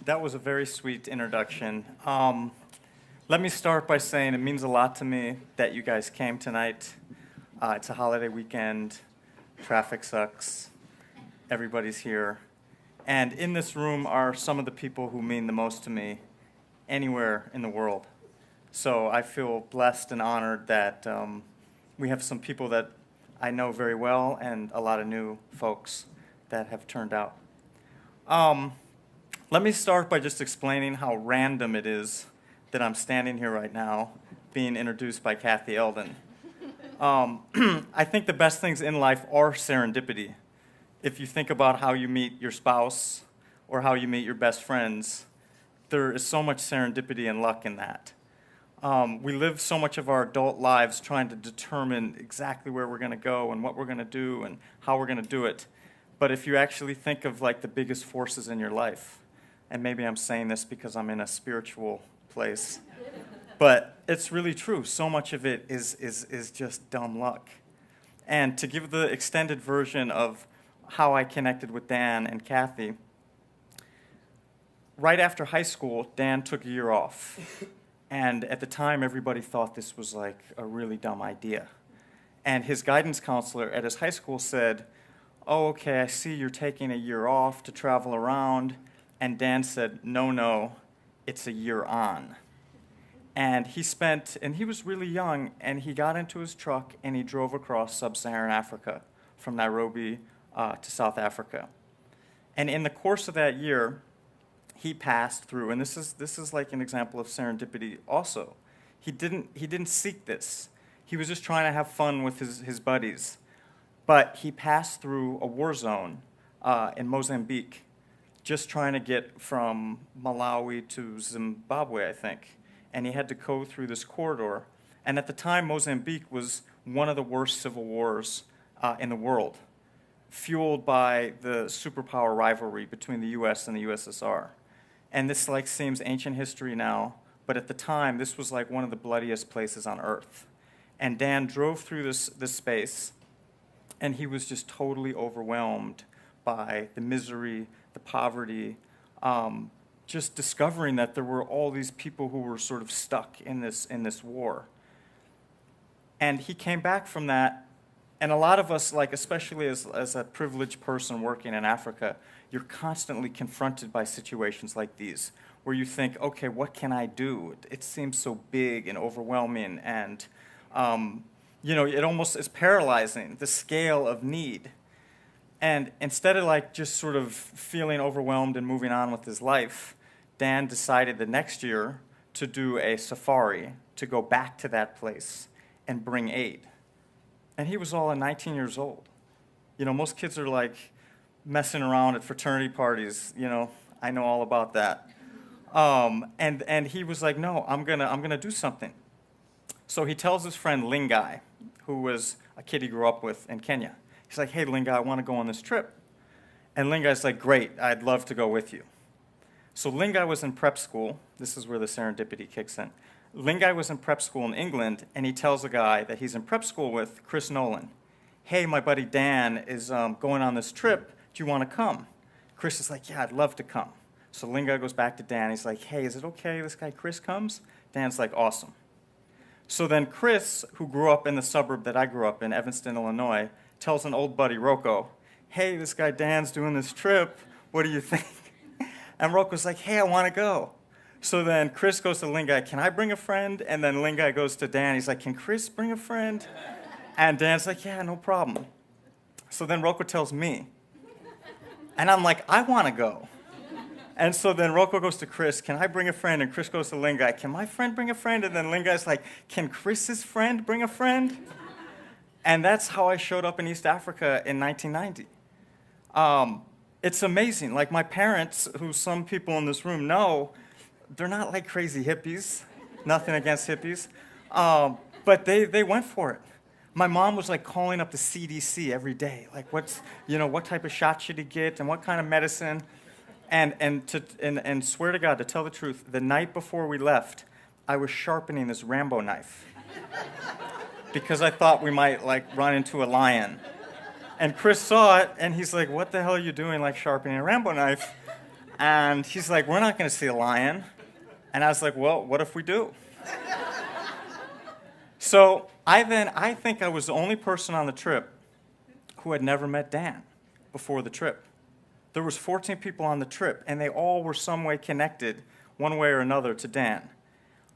That was a very sweet introduction. Let me start by saying it means a lot to me that you guys came tonight. It's a holiday weekend. Traffic sucks. Everybody's here. And in this room are some of the people who mean the most to me anywhere in the world. So I feel blessed and honored that we have some people that I know very well and a lot of new folks that have turned out. Let me start by just explaining how random it is that I'm standing here right now being introduced by Kathy Eldon. I think the best things in life are serendipity. If you think about how you meet your spouse or how you meet your best friends, there is so much serendipity and luck in that. We live so much of our adult lives trying to determine exactly where we're going to go and what we're going to do and how we're going to do it. But if you actually think of like the biggest forces in your life, and maybe I'm saying this because I'm in a spiritual place, but it's really true. So much of it is just dumb luck. And to give the extended version of how I connected with Dan and Kathy, right after high school, Dan took a year off. And at the time, everybody thought this was like a really dumb idea. And his guidance counselor at his high school said, "Oh, okay, I see you're taking a year off to travel around." And Dan said, no, it's a year on. And he was really young, and he got into his truck and he drove across sub-Saharan Africa from Nairobi to South Africa. And in the course of that year, he passed through, and this is like an example of serendipity also. He didn't seek this. He was just trying to have fun with his buddies. But he passed through a war zone in Mozambique, just trying to get from Malawi to Zimbabwe, I think. And he had to go through this corridor. And at the time, Mozambique was one of the worst civil wars in the world, fueled by the superpower rivalry between the US and the USSR. And this like seems ancient history now, but at the time, this was like one of the bloodiest places on earth. And Dan drove through this space, and he was just totally overwhelmed by the misery, the poverty, just discovering that there were all these people who were sort of stuck in this war. And he came back from that, and a lot of us, like especially as a privileged person working in Africa, you're constantly confronted by situations like these, where you think, okay, what can I do? It seems so big and overwhelming, and it almost is paralyzing, the scale of need. And instead of like just sort of feeling overwhelmed and moving on with his life, Dan decided the next year to do a safari, to go back to that place and bring aid. And he was all 19 years old. Most kids are like messing around at fraternity parties, I know all about that. And he was like, no, I'm gonna do something. So he tells his friend Lingai, who was a kid he grew up with in Kenya. He's like, hey, Lingai, I want to go on this trip. And Lingai's like, great, I'd love to go with you. So Lingai was in prep school. This is where the serendipity kicks in. Lingai was in prep school in England, and he tells a guy that he's in prep school with, Chris Nolan, hey, my buddy Dan is going on this trip. Do you want to come? Chris is like, yeah, I'd love to come. So Lingai goes back to Dan. He's like, hey, is it okay this guy Chris comes? Dan's like, awesome. So then Chris, who grew up in the suburb that I grew up in, Evanston, Illinois, tells an old buddy, Rocco, hey, this guy Dan's doing this trip. What do you think? And Rocco's like, hey, I want to go. So then Chris goes to Lingai, can I bring a friend? And then Lingai goes to Dan. He's like, can Chris bring a friend? And Dan's like, yeah, no problem. So then Rocco tells me. And I'm like, I want to go. And so then Rocco goes to Chris, can I bring a friend? And Chris goes to Lingai, can my friend bring a friend? And then Lingai's like, can Chris's friend bring a friend? And that's how I showed up in East Africa in 1990. It's amazing. Like my parents, who some people in this room know, they're not like crazy hippies. Nothing against hippies. But they went for it. My mom was like calling up the CDC every day. Like what type of shot should he get and what kind of medicine? And swear to God, to tell the truth, the night before we left, I was sharpening this Rambo knife. Because I thought we might like run into a lion. And Chris saw it, and he's like, what the hell are you doing, like sharpening a Rambo knife? And he's like, we're not going to see a lion. And I was like, well, what if we do? So I think I was the only person on the trip who had never met Dan before the trip. There was 14 people on the trip, and they all were some way connected, one way or another, to Dan.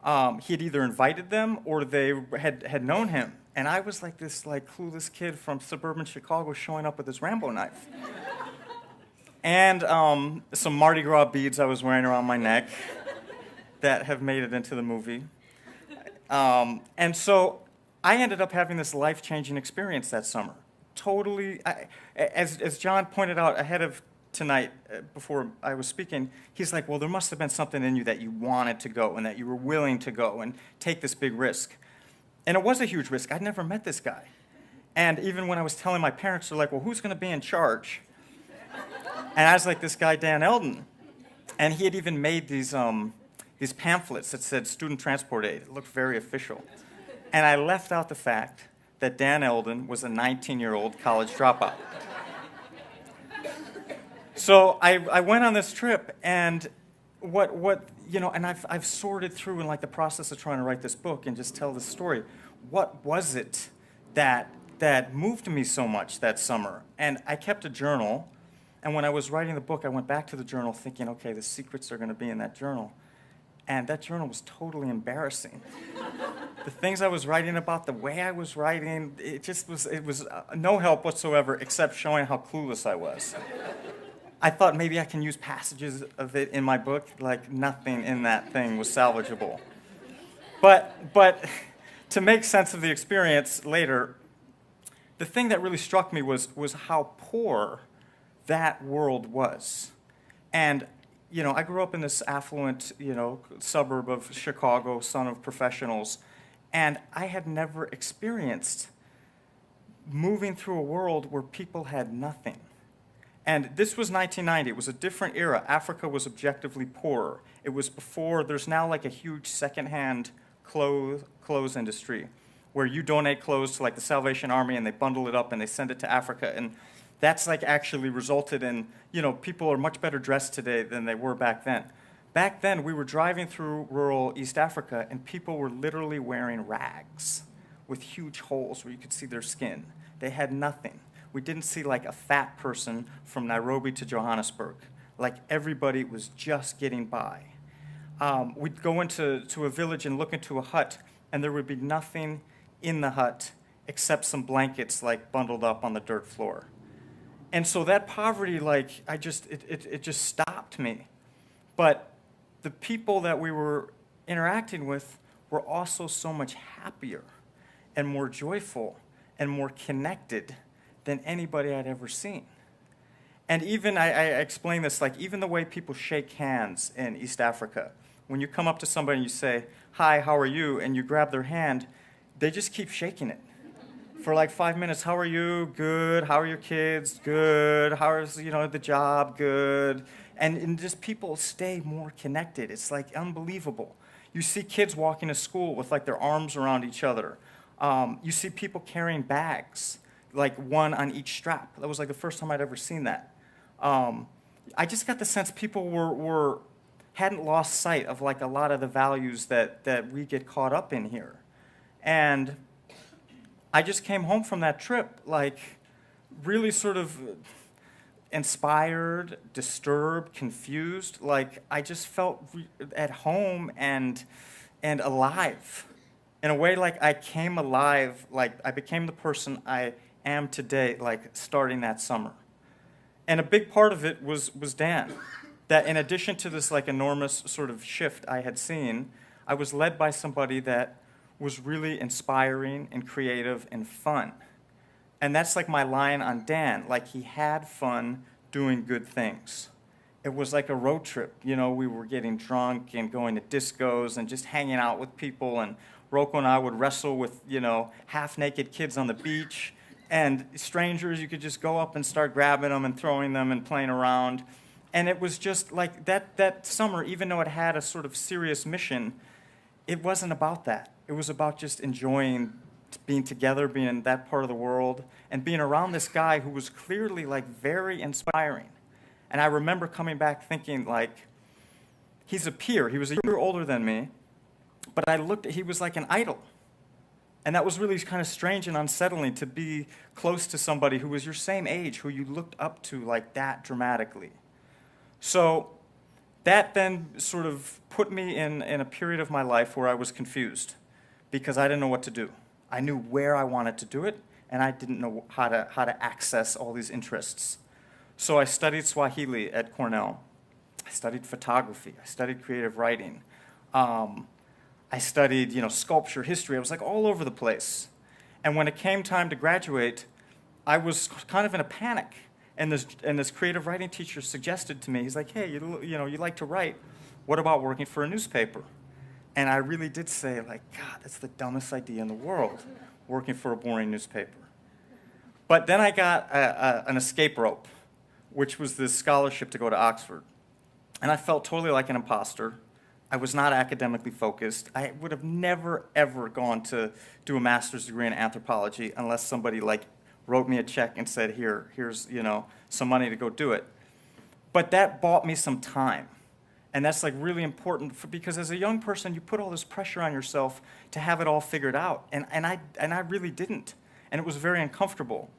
He had either invited them or they had known him. And I was like this clueless kid from suburban Chicago showing up with this Rambo knife. And some Mardi Gras beads I was wearing around my neck that have made it into the movie. And so I ended up having this life-changing experience that summer. Totally, as John pointed out ahead of tonight, before I was speaking, he's like, well, there must have been something in you that you wanted to go and that you were willing to go and take this big risk. And it was a huge risk. I'd never met this guy. And even when I was telling my parents, they're like, well, who's going to be in charge? And I was like, this guy, Dan Eldon. And he had even made these pamphlets that said student transport aid. It looked very official. And I left out the fact that Dan Eldon was a 19-year-old college dropout. So I went on this trip, and and I've sorted through in like the process of trying to write this book and just tell this story. What was it that moved me so much that summer? And I kept a journal, and when I was writing the book, I went back to the journal thinking, okay, the secrets are going to be in that journal. And that journal was totally embarrassing. The things I was writing about, the way I was writing, it was no help whatsoever except showing how clueless I was. I thought maybe I can use passages of it in my book, like nothing in that thing was salvageable. But to make sense of the experience later, the thing that really struck me was how poor that world was. And I grew up in this affluent, suburb of Chicago, son of professionals, and I had never experienced moving through a world where people had nothing. And this was 1990. It was a different era. Africa was objectively poorer. It was before, there's now like a huge secondhand clothes industry where you donate clothes to like the Salvation Army and they bundle it up and they send it to Africa. And that's like actually resulted in, people are much better dressed today than they were back then. Back then, we were driving through rural East Africa and people were literally wearing rags with huge holes where you could see their skin. They had nothing. We didn't see like a fat person from Nairobi to Johannesburg. Like everybody was just getting by. We'd go into a village and look into a hut, and there would be nothing in the hut except some blankets like bundled up on the dirt floor. And so that poverty, it just stopped me. But the people that we were interacting with were also so much happier and more joyful and more connected than anybody I'd ever seen. And even, I explain this, like even the way people shake hands in East Africa, when you come up to somebody and you say, hi, how are you, and you grab their hand, they just keep shaking it. For like 5 minutes, how are you? Good. How are your kids? Good. How is, the job? Good. And just people stay more connected. It's like unbelievable. You see kids walking to school with like their arms around each other. You see people carrying bags, like one on each strap. That was like the first time I'd ever seen that. I just got the sense people hadn't lost sight of like a lot of the values that we get caught up in here. And I just came home from that trip like really sort of inspired, disturbed, confused. Like I just felt at home and alive. In a way, like I came alive, like I became the person I am today, like starting that summer. And a big part of it was Dan. That in addition to this like enormous sort of shift I had seen, I was led by somebody that was really inspiring and creative and fun. And that's like my line on Dan, like he had fun doing good things. It was like a road trip, we were getting drunk and going to discos and just hanging out with people, and Rocco and I would wrestle with, half-naked kids on the beach, and strangers, you could just go up and start grabbing them and throwing them and playing around. And it was just like that summer, even though it had a sort of serious mission, it wasn't about that. It was about just enjoying being together, being in that part of the world, and being around this guy who was clearly like very inspiring. And I remember coming back thinking, like, he's a peer. He was a year older than me, but he was like an idol. And that was really kind of strange and unsettling to be close to somebody who was your same age, who you looked up to like that dramatically. So that then sort of put me in a period of my life where I was confused because I didn't know what to do. I knew where I wanted to do it, and I didn't know how to access all these interests. So I studied Swahili at Cornell. I studied photography. I studied creative writing. I studied, sculpture, history. I was like all over the place. And when it came time to graduate, I was kind of in a panic. And this creative writing teacher suggested to me, he's like, hey, you like to write. What about working for a newspaper? And I really did say, like, God, that's the dumbest idea in the world, working for a boring newspaper. But then I got an escape rope, which was this scholarship to go to Oxford. And I felt totally like an imposter. I was not academically focused. I would have never, ever gone to do a master's degree in anthropology unless somebody wrote me a check and said, here's some money to go do it. But that bought me some time. And that's really important because as a young person, you put all this pressure on yourself to have it all figured out. And I really didn't. And it was very uncomfortable.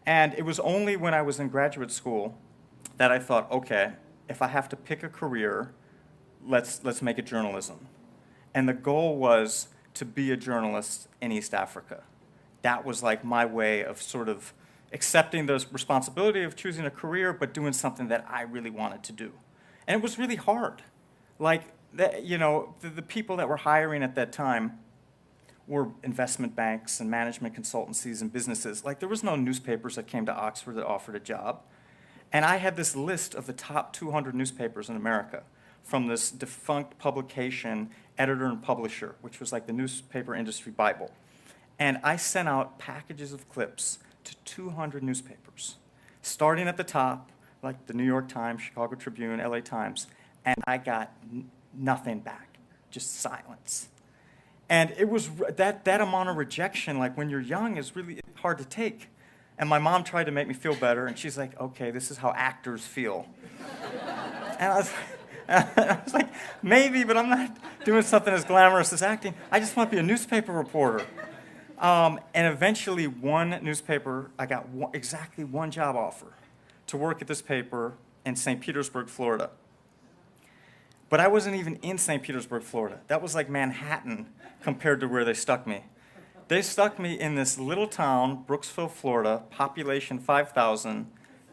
And it was only when I was in graduate school that I thought, okay, if I have to pick a career, let's make it journalism. And the goal was to be a journalist in East Africa. That was my way of sort of accepting the responsibility of choosing a career, but doing something that I really wanted to do. And it was really hard. The people that were hiring at that time were investment banks and management consultancies and businesses. There was no newspapers that came to Oxford that offered a job. And I had this list of the top 200 newspapers in America from this defunct publication, Editor and Publisher, which was the newspaper industry Bible. And I sent out packages of clips to 200 newspapers, starting at the top, like the New York Times, Chicago Tribune, LA Times, and I got nothing back, just silence. And it was that amount of rejection, when you're young, is really hard to take. And my mom tried to make me feel better, and she's like, okay, this is how actors feel. And I was like, maybe, but I'm not doing something as glamorous as acting. I just want to be a newspaper reporter. And eventually, one newspaper, I got exactly one job offer to work at this paper in St. Petersburg, Florida. But I wasn't even in St. Petersburg, Florida. That was like Manhattan compared to where they stuck me. They stuck me in this little town, Brooksville, Florida, population 5,000,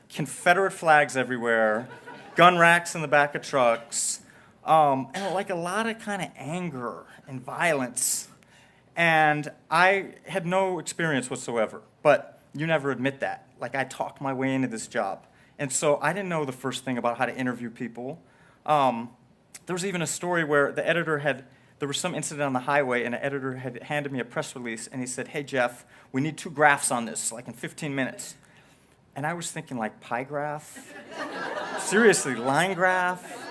Confederate flags everywhere, gun racks in the back of trucks, and a lot of kind of anger and violence. And I had no experience whatsoever, but you never admit that. I talked my way into this job. And so I didn't know the first thing about how to interview people. There was even a story where there was some incident on the highway, and an editor had handed me a press release, and he said, hey, Jeff, we need 2 graphs on this, in 15 minutes. And I was thinking, pie graph? Seriously, line graph?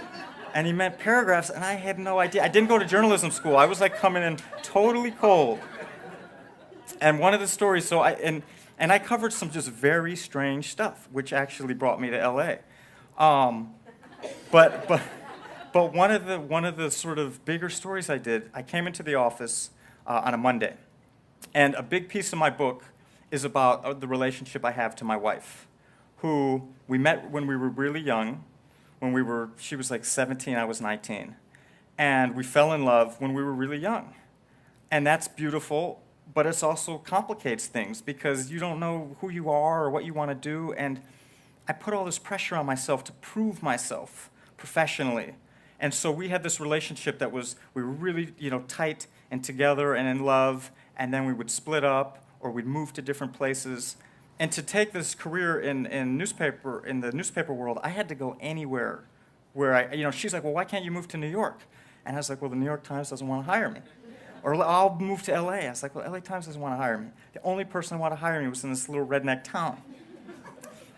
And he meant paragraphs, and I had no idea. I didn't go to journalism school. I was coming in totally cold. And one of the stories, I covered some just very strange stuff, which actually brought me to L.A. But one of the sort of bigger stories I did, I came into the office on a Monday, and a big piece of my book is about the relationship I have to my wife, who we met when we were really young. She was 17, I was 19, and we fell in love when we were really young, and that's beautiful. But it also complicates things because you don't know who you are or what you want to do. And I put all this pressure on myself to prove myself professionally. And so we had this relationship we were really, tight and together and in love. And then we would split up or we'd move to different places. And to take this career in the newspaper world, I had to go anywhere where she's like, well, why can't you move to New York? And I was like, well, the New York Times doesn't want to hire me. Or I'll move to LA. I was like, well, LA Times doesn't want to hire me. The only person who wanted to hire me was in this little redneck town.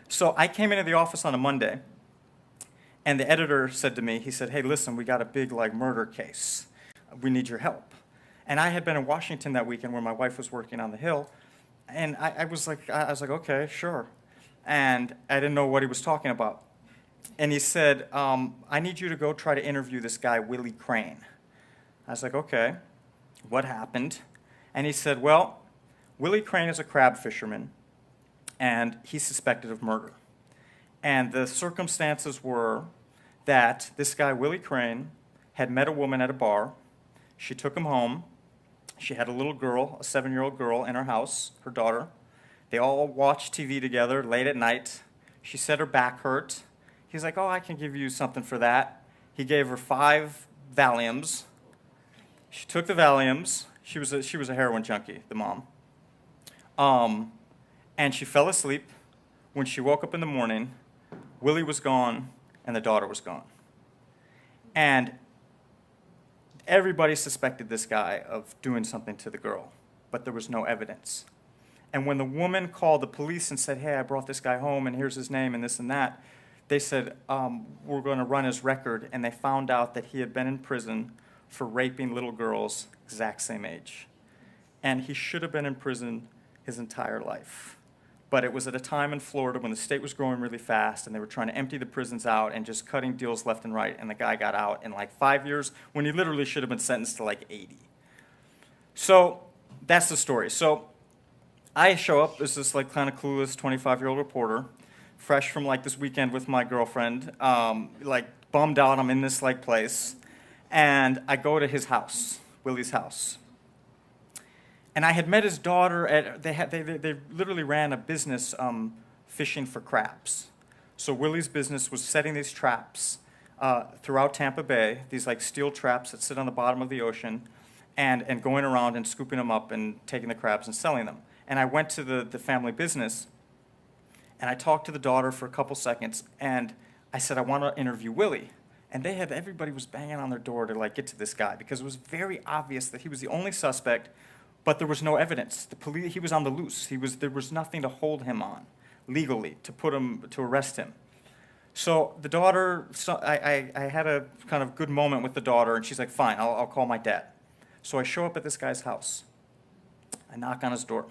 So I came into the office on a Monday, and the editor said to me, he said, hey, listen, we got a big murder case. We need your help. And I had been in Washington that weekend where my wife was working on the Hill, and I was like, okay, sure. And I didn't know what he was talking about. And he said, I need you to go try to interview this guy, Willie Crane. I was like, okay, what happened? And he said, well, Willie Crane is a crab fisherman, and he's suspected of murder. And the circumstances were that this guy, Willie Crane, had met a woman at a bar. She took him home. She had a little girl, a 7-year-old girl, in her house, her daughter. They all watched TV together late at night. She said her back hurt. He's like, oh, I can give you something for that. He gave her 5 Valiums. She took the Valiums. She was a heroin junkie, the mom. And she fell asleep. When she woke up in the morning, Willie was gone and the daughter was gone. And everybody suspected this guy of doing something to the girl, but there was no evidence. And when the woman called the police and said, hey, I brought this guy home and here's his name and this and that, they said, we're going to run his record. And they found out that he had been in prison for raping little girls exact same age. And he should have been in prison his entire life. But it was at a time in Florida when the state was growing really fast and they were trying to empty the prisons out and just cutting deals left and right. And the guy got out in like 5 years when he literally should have been sentenced to like 80. So that's the story. So I show up as this like kind of clueless 25-year-old reporter, fresh from like this weekend with my girlfriend, like bummed out. I'm in this like place, and I go to his house, Willie's house. And I had met his daughter at they literally ran a business fishing for crabs. So Willie's business was setting these traps throughout Tampa Bay, these like steel traps that sit on the bottom of the ocean, and going around and scooping them up and taking the crabs and selling them. And I went to the family business, and I talked to the daughter for a couple seconds, and I said, I want to interview Willie. And everybody was banging on their door to like get to this guy because it was very obvious that he was the only suspect, but there was no evidence. The police, he was on the loose. There was nothing to hold him on legally to arrest him. So the daughter, I had a kind of good moment with the daughter, and she's like, fine, I'll call my dad. So I show up at this guy's house. I knock on his door.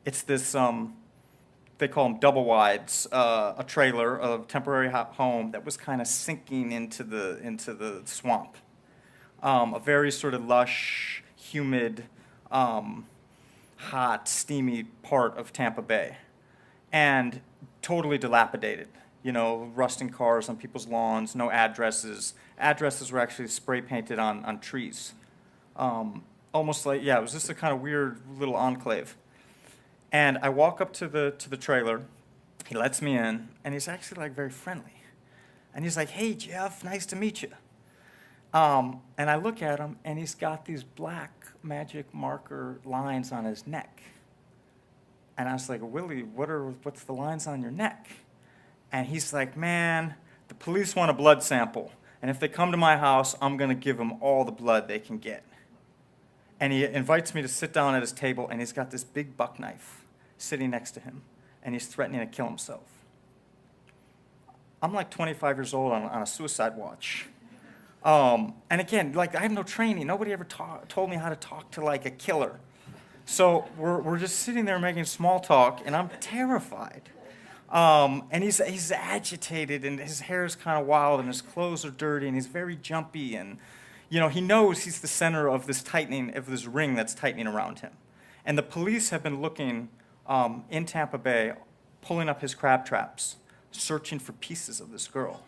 It's this, they call them double wides, a trailer, a temporary home that was kind of sinking into the swamp. A very sort of lush, humid, hot, steamy part of Tampa Bay. And totally dilapidated. You know, rusting cars on people's lawns, no addresses. Addresses were actually spray painted on trees. Almost like, yeah, it was just a kind of weird little enclave. And I walk up to the trailer. He lets me in, and he's actually like very friendly. And he's like, hey, Jeff, nice to meet you. And I look at him, and he's got these black magic marker lines on his neck. And I was like, Willie, what's the lines on your neck? And he's like, man, the police want a blood sample. And if they come to my house, I'm going to give them all the blood they can get. And he invites me to sit down at his table, and he's got this big buck knife sitting next to him, and he's threatening to kill himself. I'm like 25 years old on a suicide watch. And again, like I have no training. Nobody ever told me how to talk to like a killer. So we're just sitting there making small talk, and I'm terrified. And he's agitated, and his hair is kind of wild, and his clothes are dirty, and he's very jumpy, and you know, he knows he's the center of this ring that's tightening around him. And the police have been looking in Tampa Bay, pulling up his crab traps, searching for pieces of this girl.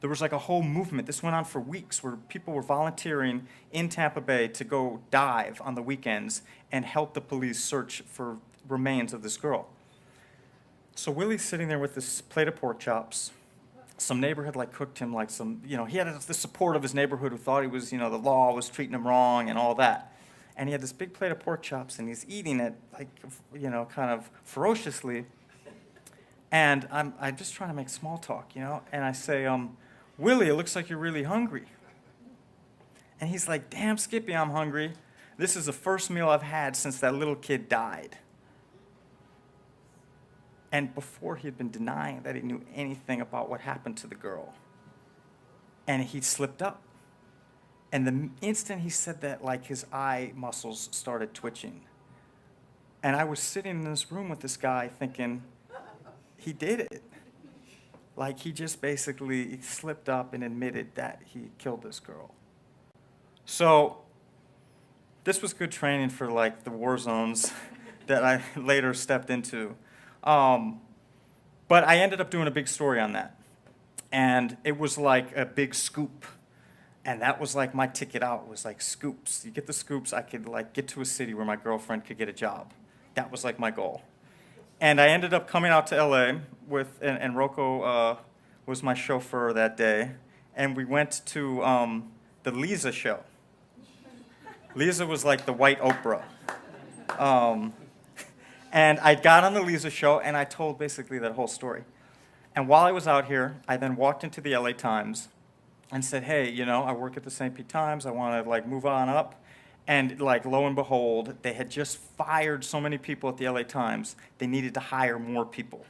There was like a whole movement. This went on for weeks where people were volunteering in Tampa Bay to go dive on the weekends and help the police search for remains of this girl. So Willie's sitting there with this plate of pork chops. Some neighbor had like cooked him like some, you know, he had the support of his neighborhood who thought he was, you know, the law was treating him wrong and all that. And he had this big plate of pork chops, and he's eating it like, you know, kind of ferociously. And I'm just trying to make small talk, you know. And I say, Willie, it looks like you're really hungry. And he's like, damn, Skippy, I'm hungry. This is the first meal I've had since that little kid died. And before, he had been denying that he knew anything about what happened to the girl. And he slipped up. And the instant he said that, like, his eye muscles started twitching. And I was sitting in this room with this guy thinking, he did it. Like, he just basically slipped up and admitted that he killed this girl. So this was good training for, like, the war zones that I later stepped into. But I ended up doing a big story on that. And it was like a big scoop. And that was like my ticket out, was like scoops. You get the scoops, I could like get to a city where my girlfriend could get a job. That was like my goal. And I ended up coming out to LA with, and Rocco was my chauffeur that day. And we went to the Lisa show. Lisa was like the white Oprah. And I got on the Lisa show, and I told basically that whole story. And while I was out here, I then walked into the LA Times and said, hey, you know, I work at the St. Pete Times. I want to, like, move on up. And, like, lo and behold, they had just fired so many people at the LA Times, they needed to hire more people.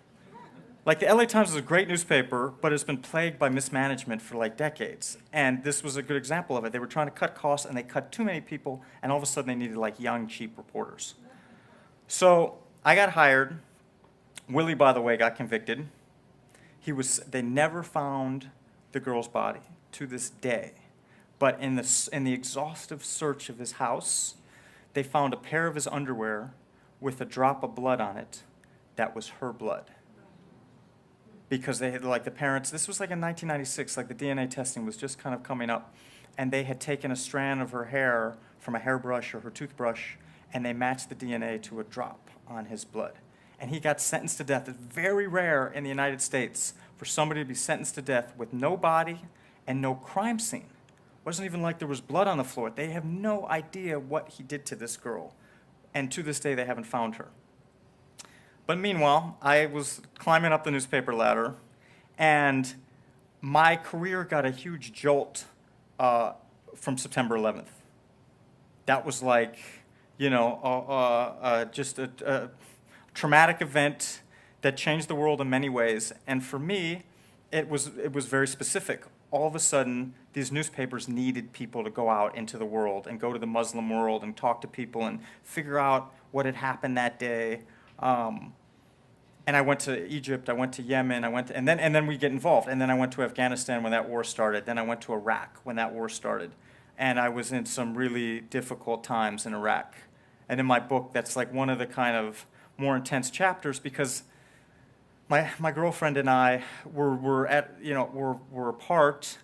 Like, the LA Times is a great newspaper, but it's been plagued by mismanagement for, like, decades. And this was a good example of it. They were trying to cut costs, and they cut too many people, and all of a sudden they needed, like, young, cheap reporters. So I got hired. Willie, by the way, got convicted. They never found the girl's body to this day. But in the exhaustive search of his house, they found a pair of his underwear with a drop of blood on it that was her blood. Because they had, like, the parents, this was like in 1996, like the DNA testing was just kind of coming up, and they had taken a strand of her hair from a hairbrush or her toothbrush, and they matched the DNA to a drop on his blood. And he got sentenced to death. It's very rare in the United States for somebody to be sentenced to death with no body and no crime scene. It wasn't even like there was blood on the floor. They have no idea what he did to this girl. And to this day, they haven't found her. But meanwhile, I was climbing up the newspaper ladder, and my career got a huge jolt from September 11th. That was like, you know, just a traumatic event that changed the world in many ways. And for me, it was very specific. All of a sudden, these newspapers needed people to go out into the world and go to the Muslim world and talk to people and figure out what had happened that day. And I went to Egypt, I went to Yemen, and then we get involved. And then I went to Afghanistan when that war started. Then I went to Iraq when that war started. And I was in some really difficult times in Iraq. And in my book, that's like one of the kind of more intense chapters, because my girlfriend and I were apart,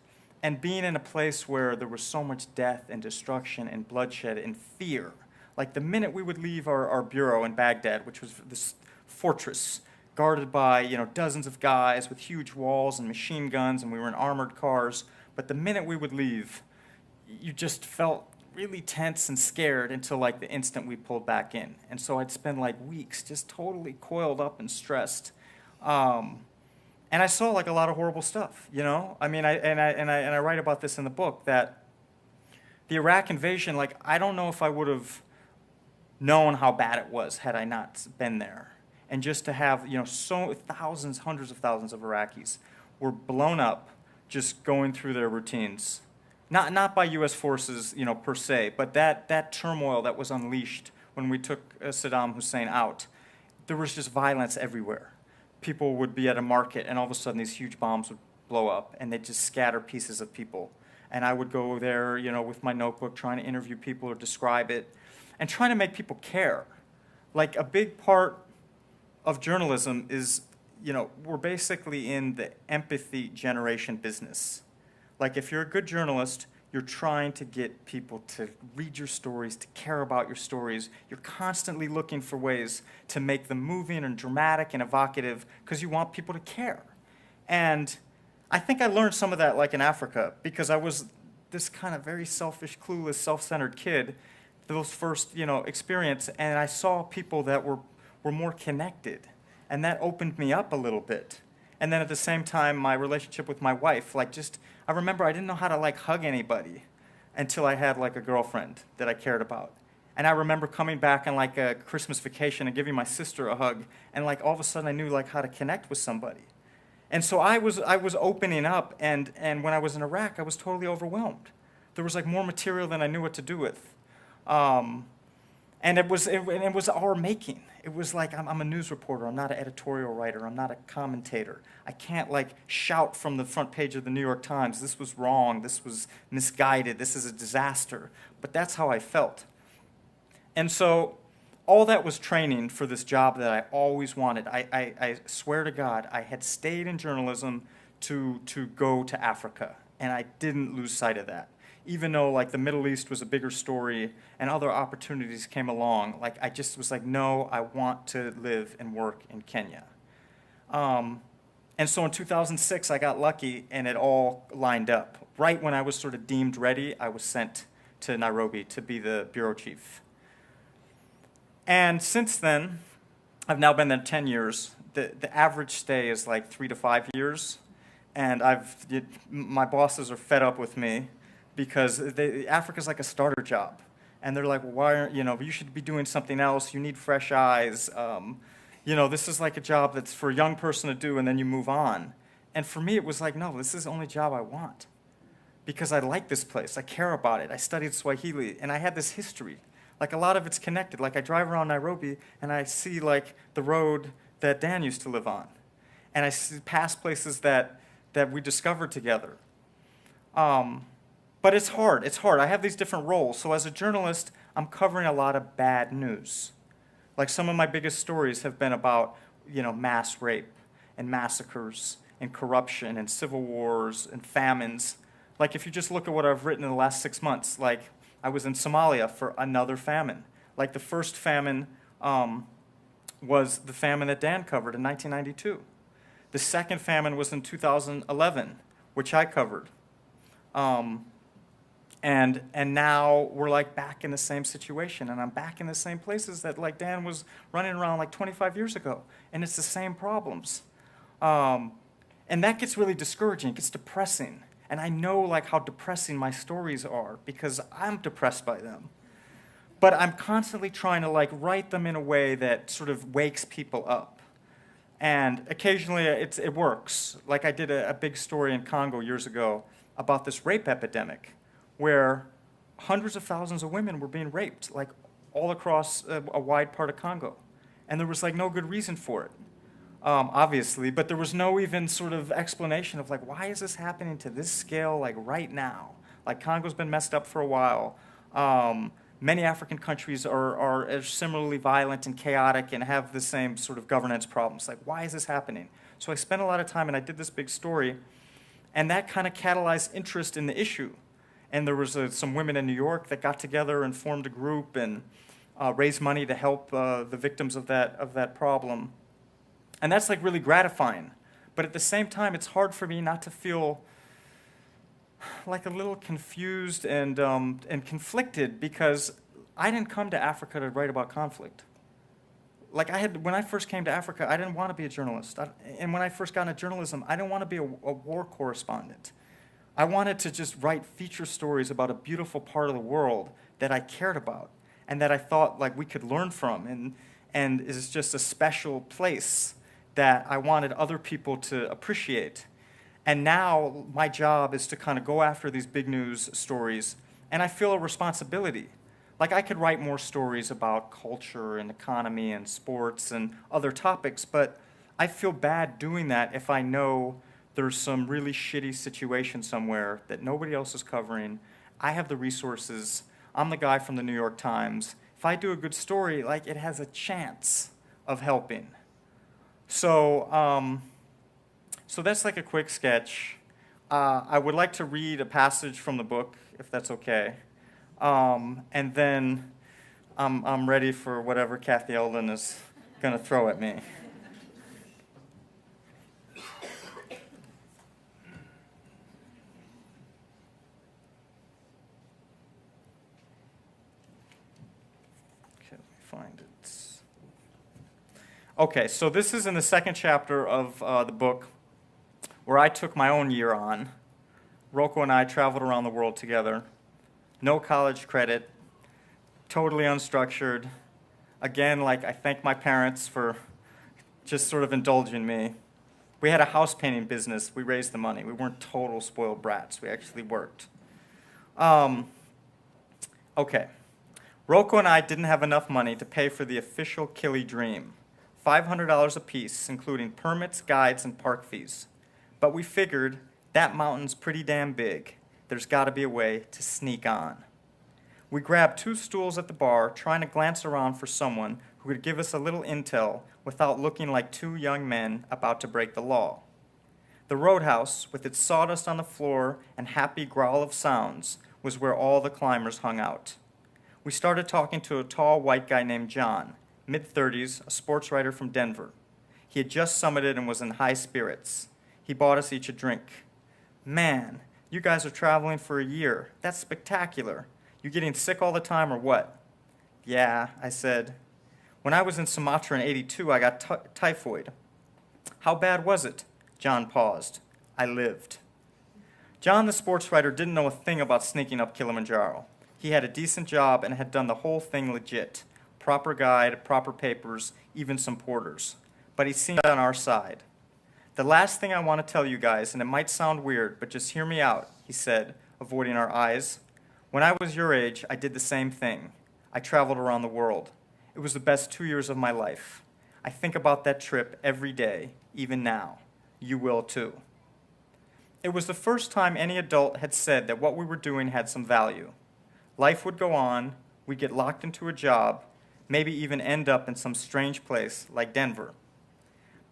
and being in a place where there was so much death and destruction and bloodshed and fear. Like, the minute we would leave our bureau in Baghdad, which was this fortress guarded by, you know, dozens of guys with huge walls and machine guns, and we were in armored cars, but the minute we would leave, you just felt really tense and scared until, like, the instant we pulled back in. And so I'd spend, like, weeks just totally coiled up and stressed. And I saw, like, a lot of horrible stuff, you know? I mean, I write about this in the book, that the Iraq invasion, like, I don't know if I would have known how bad it was had I not been there. And just to have, you know, so thousands, hundreds of thousands of Iraqis were blown up just going through their routines. Not by U.S. forces, you know, per se, but that turmoil that was unleashed when we took Saddam Hussein out, there was just violence everywhere. People would be at a market, and all of a sudden these huge bombs would blow up, and they'd just scatter pieces of people. And I would go there, you know, with my notebook, trying to interview people or describe it, and trying to make people care. Like, a big part of journalism is, you know, we're basically in the empathy generation business. Like, if you're a good journalist, you're trying to get people to read your stories, to care about your stories. You're constantly looking for ways to make them moving and dramatic and evocative, because you want people to care. And I think I learned some of that, like, in Africa, because I was this kind of very selfish, clueless, self-centered kid, those first, you know, experience, and I saw people that were more connected, and that opened me up a little bit. And then at the same time, my relationship with my wife, like, just, I remember I didn't know how to, like, hug anybody until I had, like, a girlfriend that I cared about. And I remember coming back on, like, a Christmas vacation and giving my sister a hug, and, like, all of a sudden I knew, like, how to connect with somebody. And so I was opening up, and when I was in Iraq, I was totally overwhelmed. There was, like, more material than I knew what to do with. And it was our making. It was like, I'm a news reporter, I'm not an editorial writer, I'm not a commentator. I can't like shout from the front page of the New York Times, this was wrong, this was misguided, this is a disaster. But that's how I felt. And so all that was training for this job that I always wanted. I swear to God, I had stayed in journalism to go to Africa, and I didn't lose sight of that. Even though like the Middle East was a bigger story and other opportunities came along, like I just was like, no, I want to live and work in Kenya. And so in 2006, I got lucky and it all lined up. Right when I was sort of deemed ready, I was sent to Nairobi to be the bureau chief. And since then, I've now been there 10 years. The average stay is like 3 to 5 years. And my bosses are fed up with me because Africa's like a starter job. And they're like, well, why aren't, you should be doing something else. You need fresh eyes. This is like a job that's for a young person to do and then you move on. And for me, it was like, no, this is the only job I want. Because I like this place. I care about it. I studied Swahili and I had this history. Like a lot of it's connected. Like I drive around Nairobi and I see like the road that Dan used to live on. And I see past places that we discovered together. But it's hard. It's hard. I have these different roles. So as a journalist, I'm covering a lot of bad news. Like some of my biggest stories have been about, mass rape and massacres and corruption and civil wars and famines. Like if you just look at what I've written in the last 6 months, like I was in Somalia for another famine. Like the first famine was the famine that Dan covered in 1992. The second famine was in 2011, which I covered. And now we're like back in the same situation, and I'm back in the same places that like Dan was running around like 25 years ago, and it's the same problems. And that gets really discouraging, it gets depressing. And I know like how depressing my stories are because I'm depressed by them. But I'm constantly trying to like write them in a way that sort of wakes people up. And occasionally it works. Like I did a big story in Congo years ago about this rape epidemic where hundreds of thousands of women were being raped like all across a wide part of Congo. And there was like no good reason for it. Obviously, but there was no even sort of explanation of like, why is this happening to this scale like right now? Like Congo's been messed up for a while. Many African countries are similarly violent and chaotic and have the same sort of governance problems. Like, why is this happening? So I spent a lot of time and I did this big story, and that kind of catalyzed interest in the issue. And there was some women in New York that got together and formed a group and raised money to help the victims of that problem. And that's like really gratifying. But at the same time, it's hard for me not to feel like a little confused and conflicted because I didn't come to Africa to write about conflict. Like when I first came to Africa, I didn't want to be a journalist. And when I first got into journalism, I didn't want to be a war correspondent. I wanted to just write feature stories about a beautiful part of the world that I cared about and that I thought like we could learn from and is just a special place that I wanted other people to appreciate. And now my job is to kind of go after these big news stories, and I feel a responsibility. Like I could write more stories about culture and economy and sports and other topics, but I feel bad doing that if I know there's some really shitty situation somewhere that nobody else is covering. I have the resources. I'm the guy from the New York Times. If I do a good story, like it has a chance of helping. So that's like a quick sketch. I would like to read a passage from the book, if that's okay. And then I'm ready for whatever Kathy Eldon is going to throw at me. Okay, let me find it. Okay, so this is in the second chapter of the book where I took my own year on. Rocco and I traveled around the world together. No college credit, totally unstructured. Again, like I thank my parents for just sort of indulging me. We had a house painting business. We raised the money. We weren't total spoiled brats. We actually worked. Okay. Rocco and I didn't have enough money to pay for the official Kili Dream, $500 apiece, including permits, guides, and park fees. But we figured that mountain's pretty damn big. There's got to be a way to sneak on. We grabbed 2 stools at the bar, trying to glance around for someone who could give us a little intel without looking like 2 young men about to break the law. The roadhouse, with its sawdust on the floor and happy growl of sounds, was where all the climbers hung out. We started talking to a tall white guy named John, mid-30s, a sports writer from Denver. He had just summited and was in high spirits. He bought us each a drink. "Man, you guys are traveling for a year. That's spectacular. You getting sick all the time or what?" "Yeah," I said. "When I was in Sumatra in '82, I got typhoid." "How bad was it?" John paused. "I lived." John, the sports writer, didn't know a thing about sneaking up Kilimanjaro. He had a decent job and had done the whole thing legit. Proper guide, proper papers, even some porters. But he seemed on our side. "The last thing I want to tell you guys, and it might sound weird, but just hear me out," he said, avoiding our eyes. "When I was your age, I did the same thing. I traveled around the world. It was the best 2 years of my life. I think about that trip every day, even now. You will too." It was the first time any adult had said that what we were doing had some value. Life would go on, we'd get locked into a job, maybe even end up in some strange place like Denver.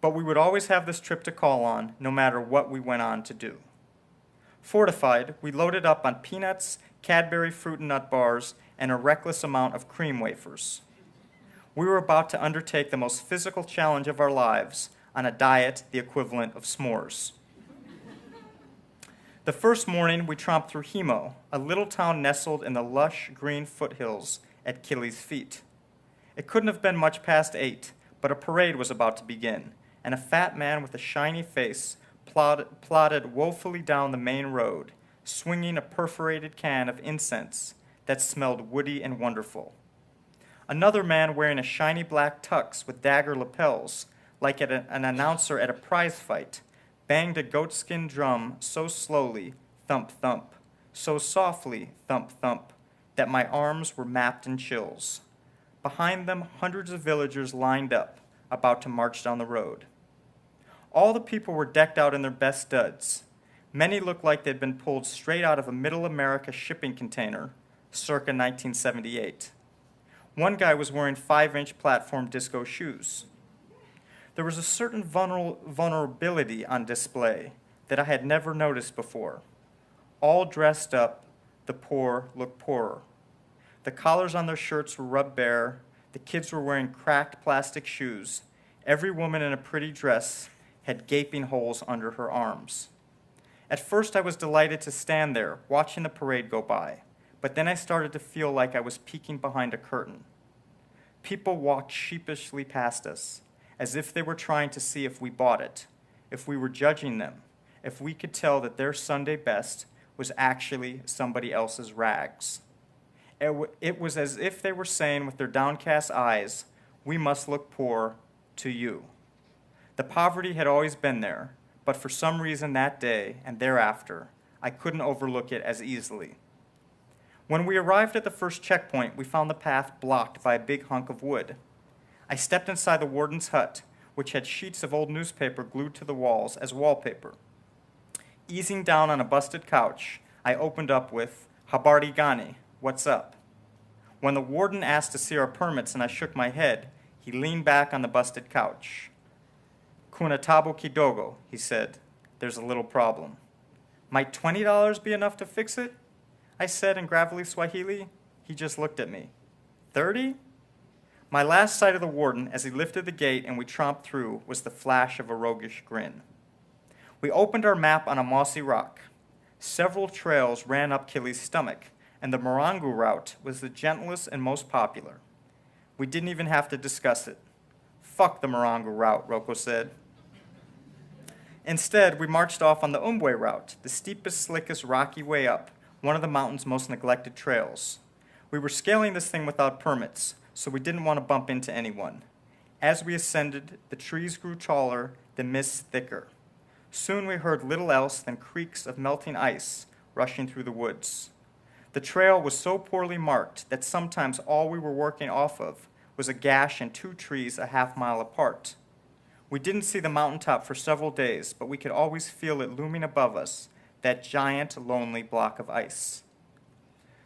But we would always have this trip to call on, no matter what we went on to do. Fortified, we loaded up on peanuts, Cadbury fruit and nut bars, and a reckless amount of cream wafers. We were about to undertake the most physical challenge of our lives on a diet the equivalent of s'mores. The first morning, we tromped through Himo, a little town nestled in the lush green foothills at Kili's feet. It couldn't have been much past 8, but a parade was about to begin, and a fat man with a shiny face plodded woefully down the main road, swinging a perforated can of incense that smelled woody and wonderful. Another man wearing a shiny black tux with dagger lapels, like an announcer at a prize fight, banged a goatskin drum so slowly, thump, thump, so softly, thump, thump, that my arms were mapped in chills. Behind them, hundreds of villagers lined up, about to march down the road. All the people were decked out in their best studs. Many looked like they'd been pulled straight out of a Middle America shipping container, circa 1978. One guy was wearing 5-inch platform disco shoes. There was a certain vulnerability on display that I had never noticed before. All dressed up, the poor looked poorer. The collars on their shirts were rubbed bare. The kids were wearing cracked plastic shoes. Every woman in a pretty dress had gaping holes under her arms. At first, I was delighted to stand there, watching the parade go by, but then I started to feel like I was peeking behind a curtain. People walked sheepishly past us, as if they were trying to see if we bought it, if we were judging them, if we could tell that their Sunday best was actually somebody else's rags. It was as if they were saying with their downcast eyes, "We must look poor to you." The poverty had always been there, but for some reason that day and thereafter, I couldn't overlook it as easily. When we arrived at the first checkpoint, we found the path blocked by a big hunk of wood. I stepped inside the warden's hut, which had sheets of old newspaper glued to the walls as wallpaper. Easing down on a busted couch, I opened up with, "Habarti Gani, what's up?" When the warden asked to see our permits and I shook my head, he leaned back on the busted couch. "Kunatabo kidogo," he said. "There's a little problem." "Might $20 be enough to fix it?" I said in gravelly Swahili. He just looked at me. "30?" My last sight of the warden as he lifted the gate and we tromped through was the flash of a roguish grin. We opened our map on a mossy rock. Several trails ran up Kili's stomach, and the Morangu route was the gentlest and most popular. We didn't even have to discuss it. "Fuck the Morangu route," Rocco said. Instead, we marched off on the Umbwe route, the steepest, slickest, rocky way up, one of the mountain's most neglected trails. We were scaling this thing without permits, so we didn't want to bump into anyone. As we ascended, the trees grew taller, the mist thicker. Soon we heard little else than creaks of melting ice rushing through the woods. The trail was so poorly marked that sometimes all we were working off of was a gash in 2 trees a half-mile apart. We didn't see the mountaintop for several days, but we could always feel it looming above us, that giant, lonely block of ice.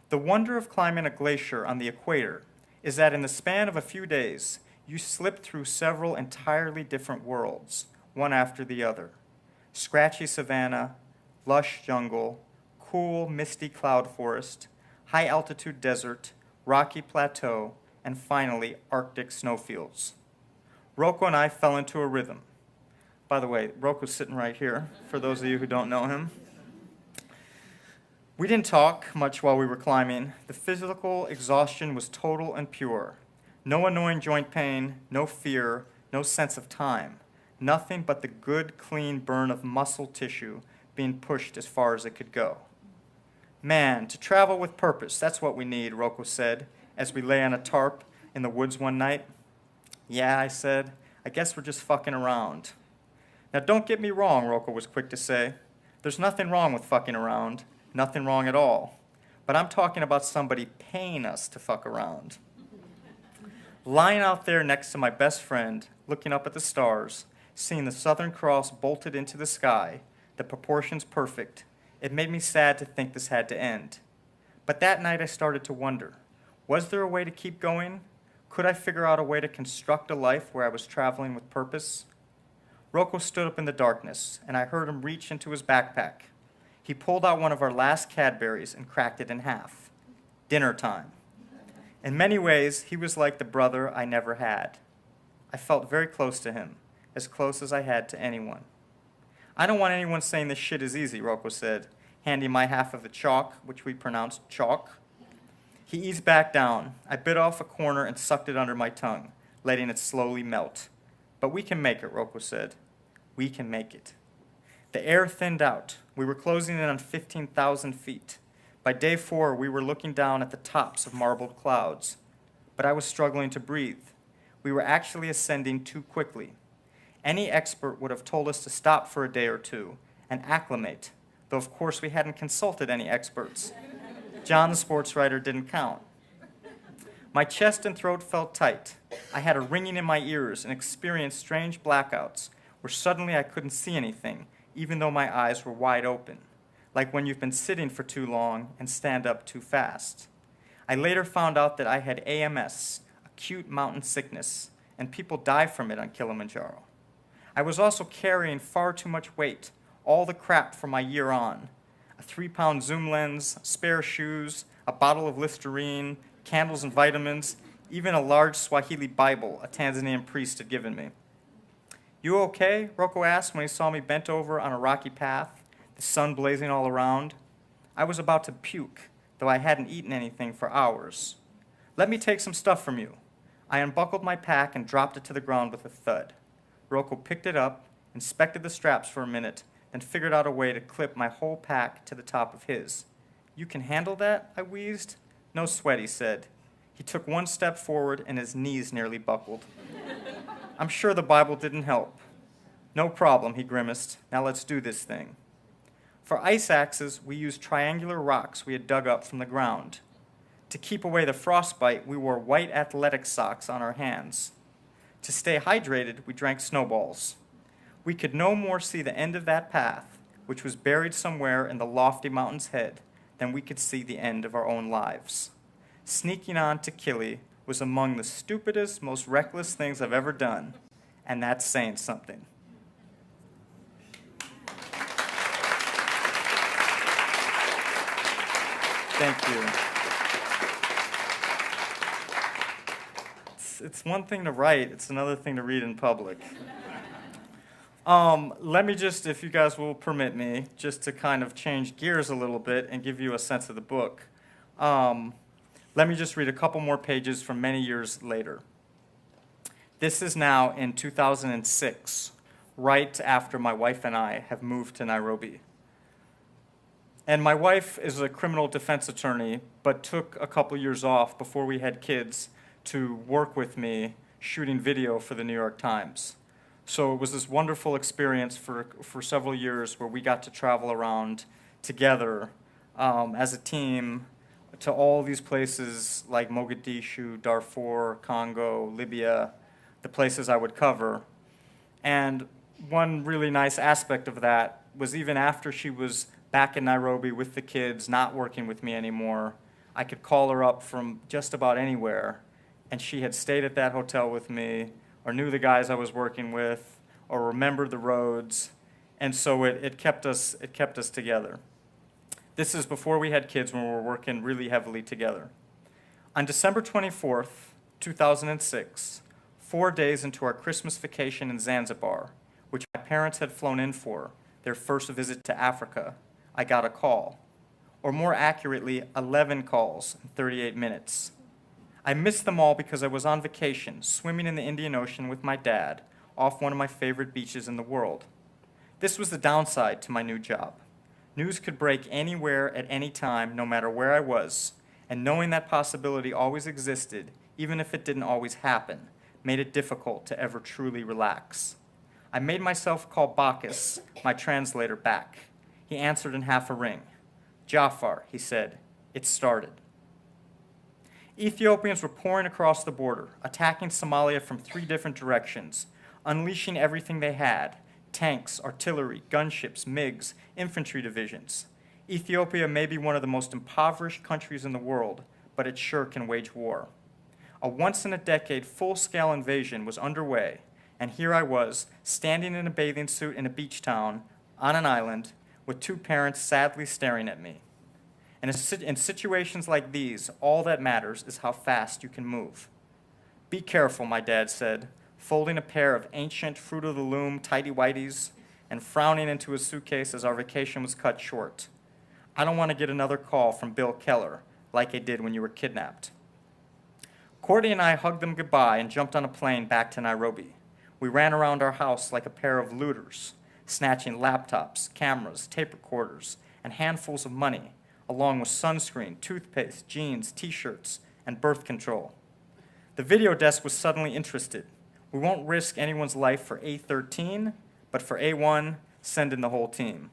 The wonder of climbing a glacier on the equator is that in the span of a few days, you slip through several entirely different worlds, one after the other. Scratchy savanna, lush jungle, cool, misty cloud forest, high-altitude desert, rocky plateau, and finally, Arctic snowfields. Rocco and I fell into a rhythm. By the way, Rocco's sitting right here, for those of you who don't know him. We didn't talk much while we were climbing. The physical exhaustion was total and pure. No annoying joint pain, no fear, no sense of time. Nothing but the good, clean burn of muscle tissue being pushed as far as it could go. Man, to travel with purpose, that's what we need, Rocco said, as we lay on a tarp in the woods one night. Yeah, I said, I guess we're just fucking around. Now don't get me wrong, Rocco was quick to say. There's nothing wrong with fucking around, nothing wrong at all. But I'm talking about somebody paying us to fuck around. Lying out there next to my best friend, looking up at the stars, seeing the Southern Cross bolted into the sky, the proportions perfect, it made me sad to think this had to end. But that night I started to wonder, was there a way to keep going? Could I figure out a way to construct a life where I was traveling with purpose? Rocco stood up in the darkness, and I heard him reach into his backpack. He pulled out one of our last Cadburys and cracked it in half. Dinner time. In many ways, he was like the brother I never had. I felt very close to him, as close as I had to anyone. I don't want anyone saying this shit is easy, Rocco said, handing my half of the chalk, which we pronounced chalk. He eased back down. I bit off a corner and sucked it under my tongue, letting it slowly melt. But we can make it, Rocco said. We can make it. The air thinned out. We were closing in on 15,000 feet. By day 4, we were looking down at the tops of marbled clouds. But I was struggling to breathe. We were actually ascending too quickly. Any expert would have told us to stop for a day or two and acclimate, though of course we hadn't consulted any experts. John, the sports writer, didn't count. My chest and throat felt tight. I had a ringing in my ears and experienced strange blackouts where suddenly I couldn't see anything, even though my eyes were wide open, like when you've been sitting for too long and stand up too fast. I later found out that I had AMS, acute mountain sickness, and people die from it on Kilimanjaro. I was also carrying far too much weight, all the crap from my year on. A 3-pound zoom lens, spare shoes, a bottle of Listerine, candles and vitamins, even a large Swahili Bible a Tanzanian priest had given me. You okay? Rocco asked when he saw me bent over on a rocky path, the sun blazing all around. I was about to puke, though I hadn't eaten anything for hours. Let me take some stuff from you. I unbuckled my pack and dropped it to the ground with a thud. Rocco picked it up, inspected the straps for a minute, then figured out a way to clip my whole pack to the top of his. You can handle that? I wheezed. No sweat, he said. He took one step forward and his knees nearly buckled. I'm sure the Bible didn't help. No problem, he grimaced. Now let's do this thing. For ice axes, we used triangular rocks we had dug up from the ground. To keep away the frostbite, we wore white athletic socks on our hands. To stay hydrated, we drank snowballs. We could no more see the end of that path, which was buried somewhere in the lofty mountain's head, than we could see the end of our own lives. Sneaking on to Kili was among the stupidest, most reckless things I've ever done, and that's saying something. Thank you. It's one thing to write, it's another thing to read in public. Let me just, if you guys will permit me, just to kind of change gears a little bit and give you a sense of the book. Let me just read a couple more pages from many years later. This is now in 2006, right after my wife and I have moved to Nairobi. And my wife is a criminal defense attorney, but took a couple years off before we had kids to work with me shooting video for the New York Times. So it was this wonderful experience for several years where we got to travel around together as a team, to all these places like Mogadishu, Darfur, Congo, Libya, the places I would cover. And one really nice aspect of that was even after she was back in Nairobi with the kids, not working with me anymore, I could call her up from just about anywhere, and she had stayed at that hotel with me, or knew the guys I was working with, or remembered the roads, and so it kept us together. This is before we had kids, when we were working really heavily together. On December 24th, 2006, 4 days into our Christmas vacation in Zanzibar, which my parents had flown in for, their first visit to Africa, I got a call. Or more accurately, 11 calls in 38 minutes. I missed them all because I was on vacation, swimming in the Indian Ocean with my dad, off one of my favorite beaches in the world. This was the downside to my new job. News could break anywhere at any time, no matter where I was, and knowing that possibility always existed, even if it didn't always happen, made it difficult to ever truly relax. I made myself call Bacchus, my translator, back. He answered in half a ring. "Jafar," he said, "it started." Ethiopians were pouring across the border, attacking Somalia from 3 different directions, unleashing everything they had: tanks, artillery, gunships, MiGs, infantry divisions. Ethiopia may be one of the most impoverished countries in the world, but it sure can wage war. A once-in-a-decade full-scale invasion was underway, and here I was, standing in a bathing suit in a beach town, on an island, with 2 parents sadly staring at me. And in situations like these, all that matters is how fast you can move. "Be careful," my dad said, folding a pair of ancient fruit-of-the-loom tighty-whities and frowning into his suitcase as our vacation was cut short. "I don't want to get another call from Bill Keller, like I did when you were kidnapped." Courtney and I hugged them goodbye and jumped on a plane back to Nairobi. We ran around our house like a pair of looters, snatching laptops, cameras, tape recorders, and handfuls of money, along with sunscreen, toothpaste, jeans, t-shirts, and birth control. The video desk was suddenly interested. "We won't risk anyone's life for A13, but for A1, send in the whole team."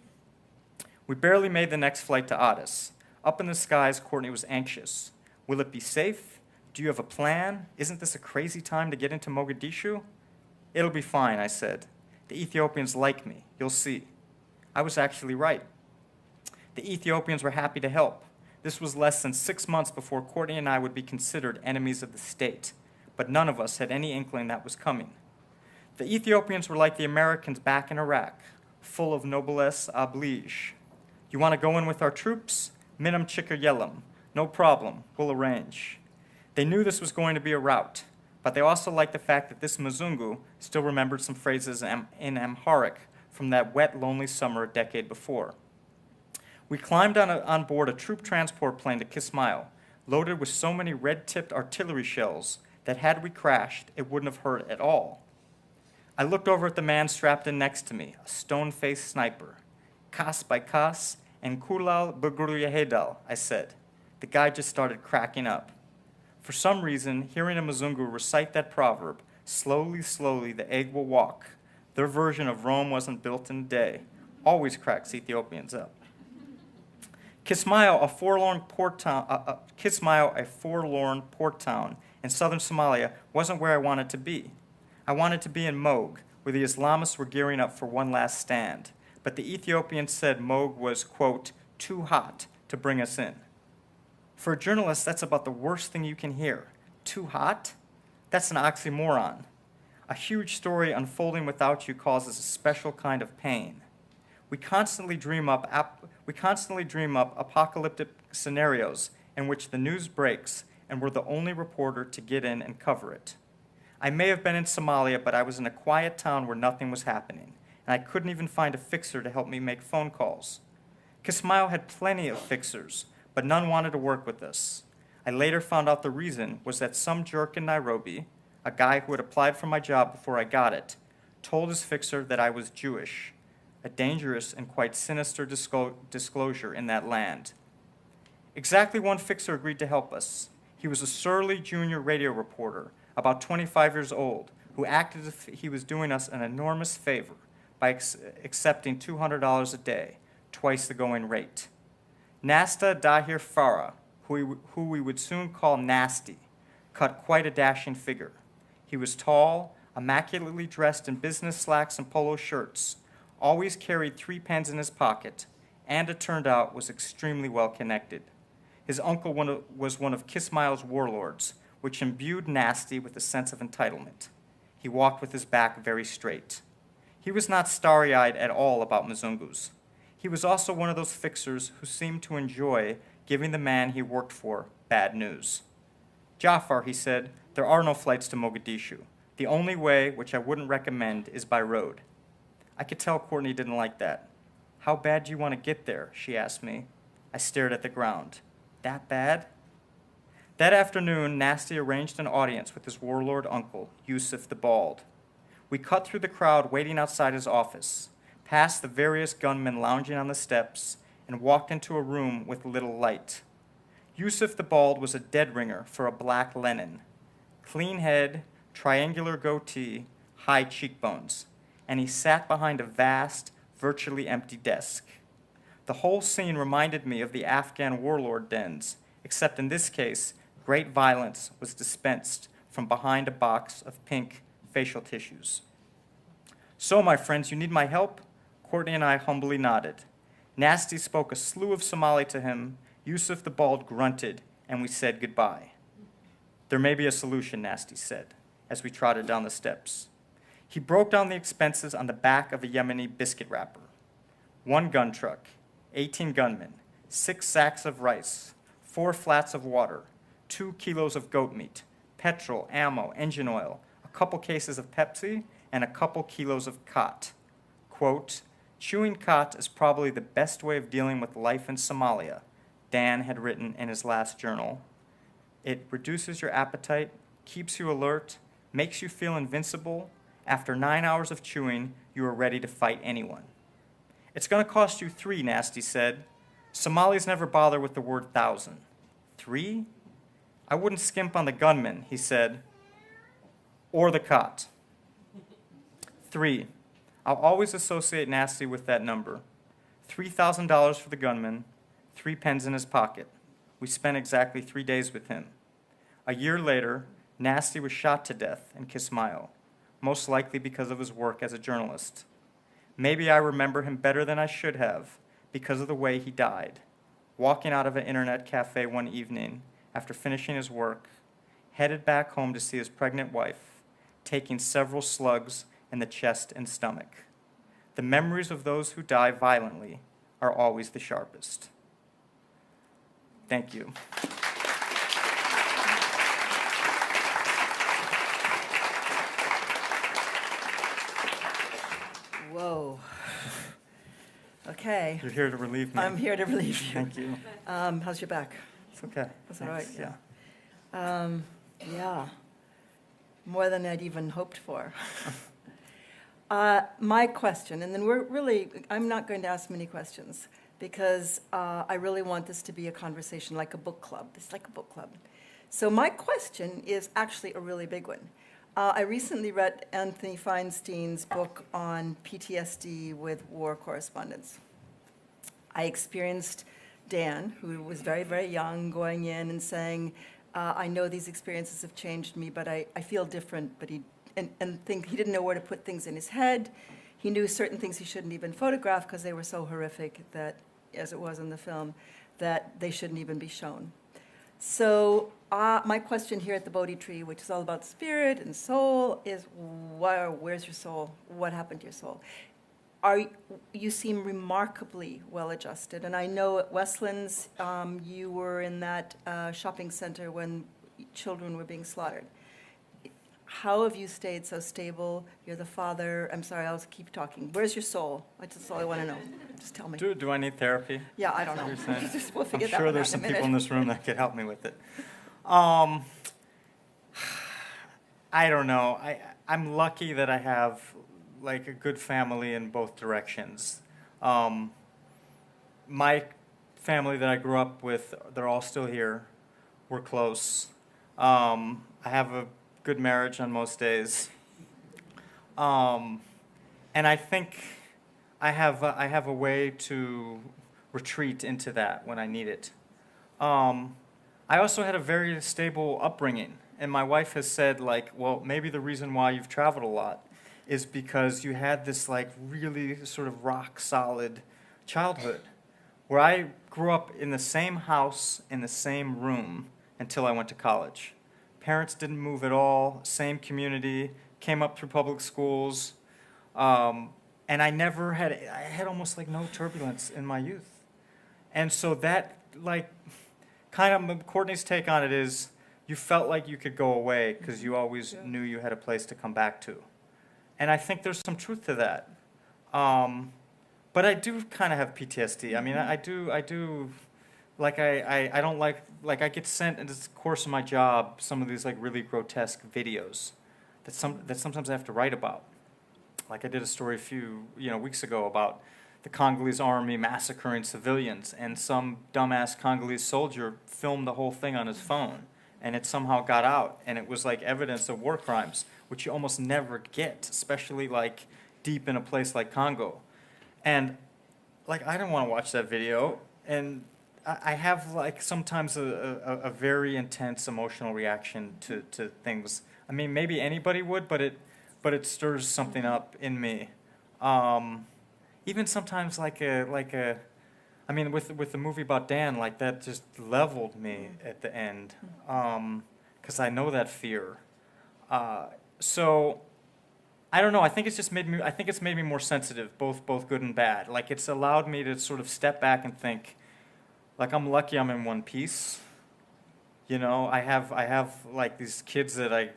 We barely made the next flight to Addis. Up in the skies, Courtney was anxious. "Will it be safe? Do you have a plan? Isn't this a crazy time to get into Mogadishu?" "It'll be fine," I said. "The Ethiopians like me. You'll see." I was actually right. The Ethiopians were happy to help. This was less than 6 months before Courtney and I would be considered enemies of the state, but none of us had any inkling that was coming. The Ethiopians were like the Americans back in Iraq, full of noblesse oblige. "You want to go in with our troops? Minam chikar yelam. No problem. We'll arrange." They knew this was going to be a rout, but they also liked the fact that this Mzungu still remembered some phrases in Amharic from that wet, lonely summer a decade before. We climbed on board a troop transport plane to Kismayo, loaded with so many red-tipped artillery shells that had we crashed, it wouldn't have hurt at all. I looked over at the man strapped in next to me, a stone-faced sniper. "Kas by kas, and kulal beguruyahedal," I said. The guy just started cracking up. For some reason, hearing a Mzungu recite that proverb, "Slowly, slowly, the egg will walk," their version of "Rome wasn't built in a day," always cracks Ethiopians up. Kismayo, a forlorn port town in southern Somalia, wasn't where I wanted to be. I wanted to be in Mogue, where the Islamists were gearing up for one last stand, but the Ethiopians said Mogue was, quote, "too hot" to bring us in. For a journalist, that's about the worst thing you can hear. Too hot? That's an oxymoron. A huge story unfolding without you causes a special kind of pain. We constantly dream up apocalyptic scenarios in which the news breaks and we're the only reporter to get in and cover it. I may have been in Somalia, but I was in a quiet town where nothing was happening, and I couldn't even find a fixer to help me make phone calls. Kismayo had plenty of fixers, but none wanted to work with us. I later found out the reason was that some jerk in Nairobi, a guy who had applied for my job before I got it, told his fixer that I was Jewish, a dangerous and quite sinister disclosure in that land. Exactly one fixer agreed to help us. He was a surly junior radio reporter, about 25 years old, who acted as if he was doing us an enormous favor by accepting $200 a day, twice the going rate. Nasta Dahir Farah, who we would soon call Nasty, cut quite a dashing figure. He was tall, immaculately dressed in business slacks and polo shirts, always carried 3 pens in his pocket, and it turned out was extremely well connected. His uncle was one of Kismail's warlords, which imbued Nasty with a sense of entitlement. He walked with his back very straight. He was not starry-eyed at all about Mzungus. He was also one of those fixers who seemed to enjoy giving the man he worked for bad news. "Jafar," he said, "there are no flights to Mogadishu. The only way, which I wouldn't recommend, is by road." I could tell Courtney didn't like that. "How bad do you want to get there?" she asked me. I stared at the ground. That bad? That afternoon, Nasty arranged an audience with his warlord uncle, Yusuf the Bald. We cut through the crowd waiting outside his office, past the various gunmen lounging on the steps, and walked into a room with little light. Yusuf the Bald was a dead ringer for a black Lenin. Clean head, triangular goatee, high cheekbones, and he sat behind a vast, virtually empty desk. The whole scene reminded me of the Afghan warlord dens, except in this case, great violence was dispensed from behind a box of pink facial tissues. "So, my friends, you need my help?" Courtney and I humbly nodded. Nasty spoke a slew of Somali to him, Yusuf the Bald grunted, and we said goodbye. "There may be a solution," Nasty said, as we trotted down the steps. He broke down the expenses on the back of a Yemeni biscuit wrapper. 1 gun truck, 18 gunmen, 6 sacks of rice, 4 flats of water, 2 kilos of goat meat, petrol, ammo, engine oil, a couple cases of Pepsi, and a couple kilos of khat. Quote, "Chewing khat is probably the best way of dealing with life in Somalia," Dan had written in his last journal. "It reduces your appetite, keeps you alert, makes you feel invincible. After 9 hours of chewing, you are ready to fight anyone." "It's going to cost you 3, Nasty said. Somalis never bother with the word 1,000. 3? I wouldn't skimp on the gunman, he said, or the khat. 3. I'll always associate Nasty with that number. $3,000 for the gunman, 3 pens in his pocket. We spent exactly 3 days with him. A year later, Nasty was shot to death in Kismail, most likely because of his work as a journalist. Maybe I remember him better than I should have because of the way he died, walking out of an internet cafe one evening after finishing his work, headed back home to see his pregnant wife, taking several slugs in the chest and stomach. The memories of those who die violently are always the sharpest. Thank you. Whoa. Okay. You're here to relieve me. I'm here to relieve you. Thank you. How's your back? It's okay. That's all right. Thanks. Yeah. Yeah. More than I'd even hoped for. My question, and then I'm not going to ask many questions because I really want this to be a conversation like a book club. It's like a book club. So my question is actually a really big one. I recently read Anthony Feinstein's book on PTSD with war correspondents. I experienced Dan, who was very, very young, going in and saying, I know these experiences have changed me, but I feel different, but he didn't know where to put things in his head. He knew certain things he shouldn't even photograph because they were so horrific that, as it was in the film, that they shouldn't even be shown. So my question here at the Bodhi tree, which is all about spirit and soul, is where's your soul? What happened to your soul? You seem remarkably well-adjusted. And I know at Westlands, you were in that shopping center when children were being slaughtered. How have you stayed so stable? You're the father. I'm sorry, I'll keep talking. Where's your soul? That's all I want to know. Just tell me. Do I need therapy? Yeah, I don't know. We'll figure that I'm sure one there's out some in a minute. people in this room that could help me with it. I don't know. I'm lucky that I have like a good family in both directions. My family that I grew up with, they're all still here. We're close. I have a good marriage on most days. And I think I have a way to retreat into that when I need it. I also had a very stable upbringing. And my wife has said, like, well, maybe the reason why you've traveled a lot is because you had this, like, really sort of rock solid childhood, where I grew up in the same house, in the same room, until I went to college. Parents didn't move at all, same community, came up through public schools, and I had almost like no turbulence in my youth. And so that, like, kind of Courtney's take on it is, you felt like you could go away because you always knew you had a place to come back to. And I think there's some truth to that. But I do kind of have PTSD. I mean, I do, like, I don't like I get sent in the course of my job some of these, like, really grotesque videos that sometimes I have to write about. Like, I did a story a few, weeks ago about the Congolese army massacring civilians, and some dumbass Congolese soldier filmed the whole thing on his phone, and it somehow got out, and it was like evidence of war crimes, which you almost never get, especially like deep in a place like Congo. And like, I didn't want to watch that video, and I have like sometimes a very intense emotional reaction to things. I mean, maybe anybody would, but it stirs something up in me. Even sometimes I mean, with the movie about Dan, like, that just leveled me at the end, because I know that fear. So I don't know. I think it's made me more sensitive, both good and bad. Like, it's allowed me to sort of step back and think, like, I'm lucky I'm in one piece. I have like these kids that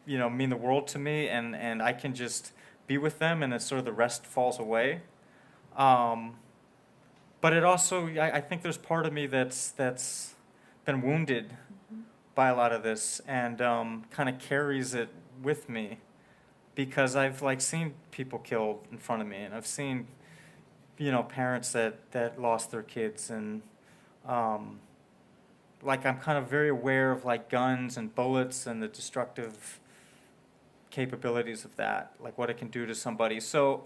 mean the world to me, and I can just be with them, and then sort of the rest falls away. But it also, I think there's part of me that's been wounded by a lot of this, and kind of carries it with me, because I've like seen people killed in front of me, and I've seen parents that lost their kids, and like, I'm kind of very aware of like guns and bullets and the destructive capabilities of that, like what it can do to somebody. So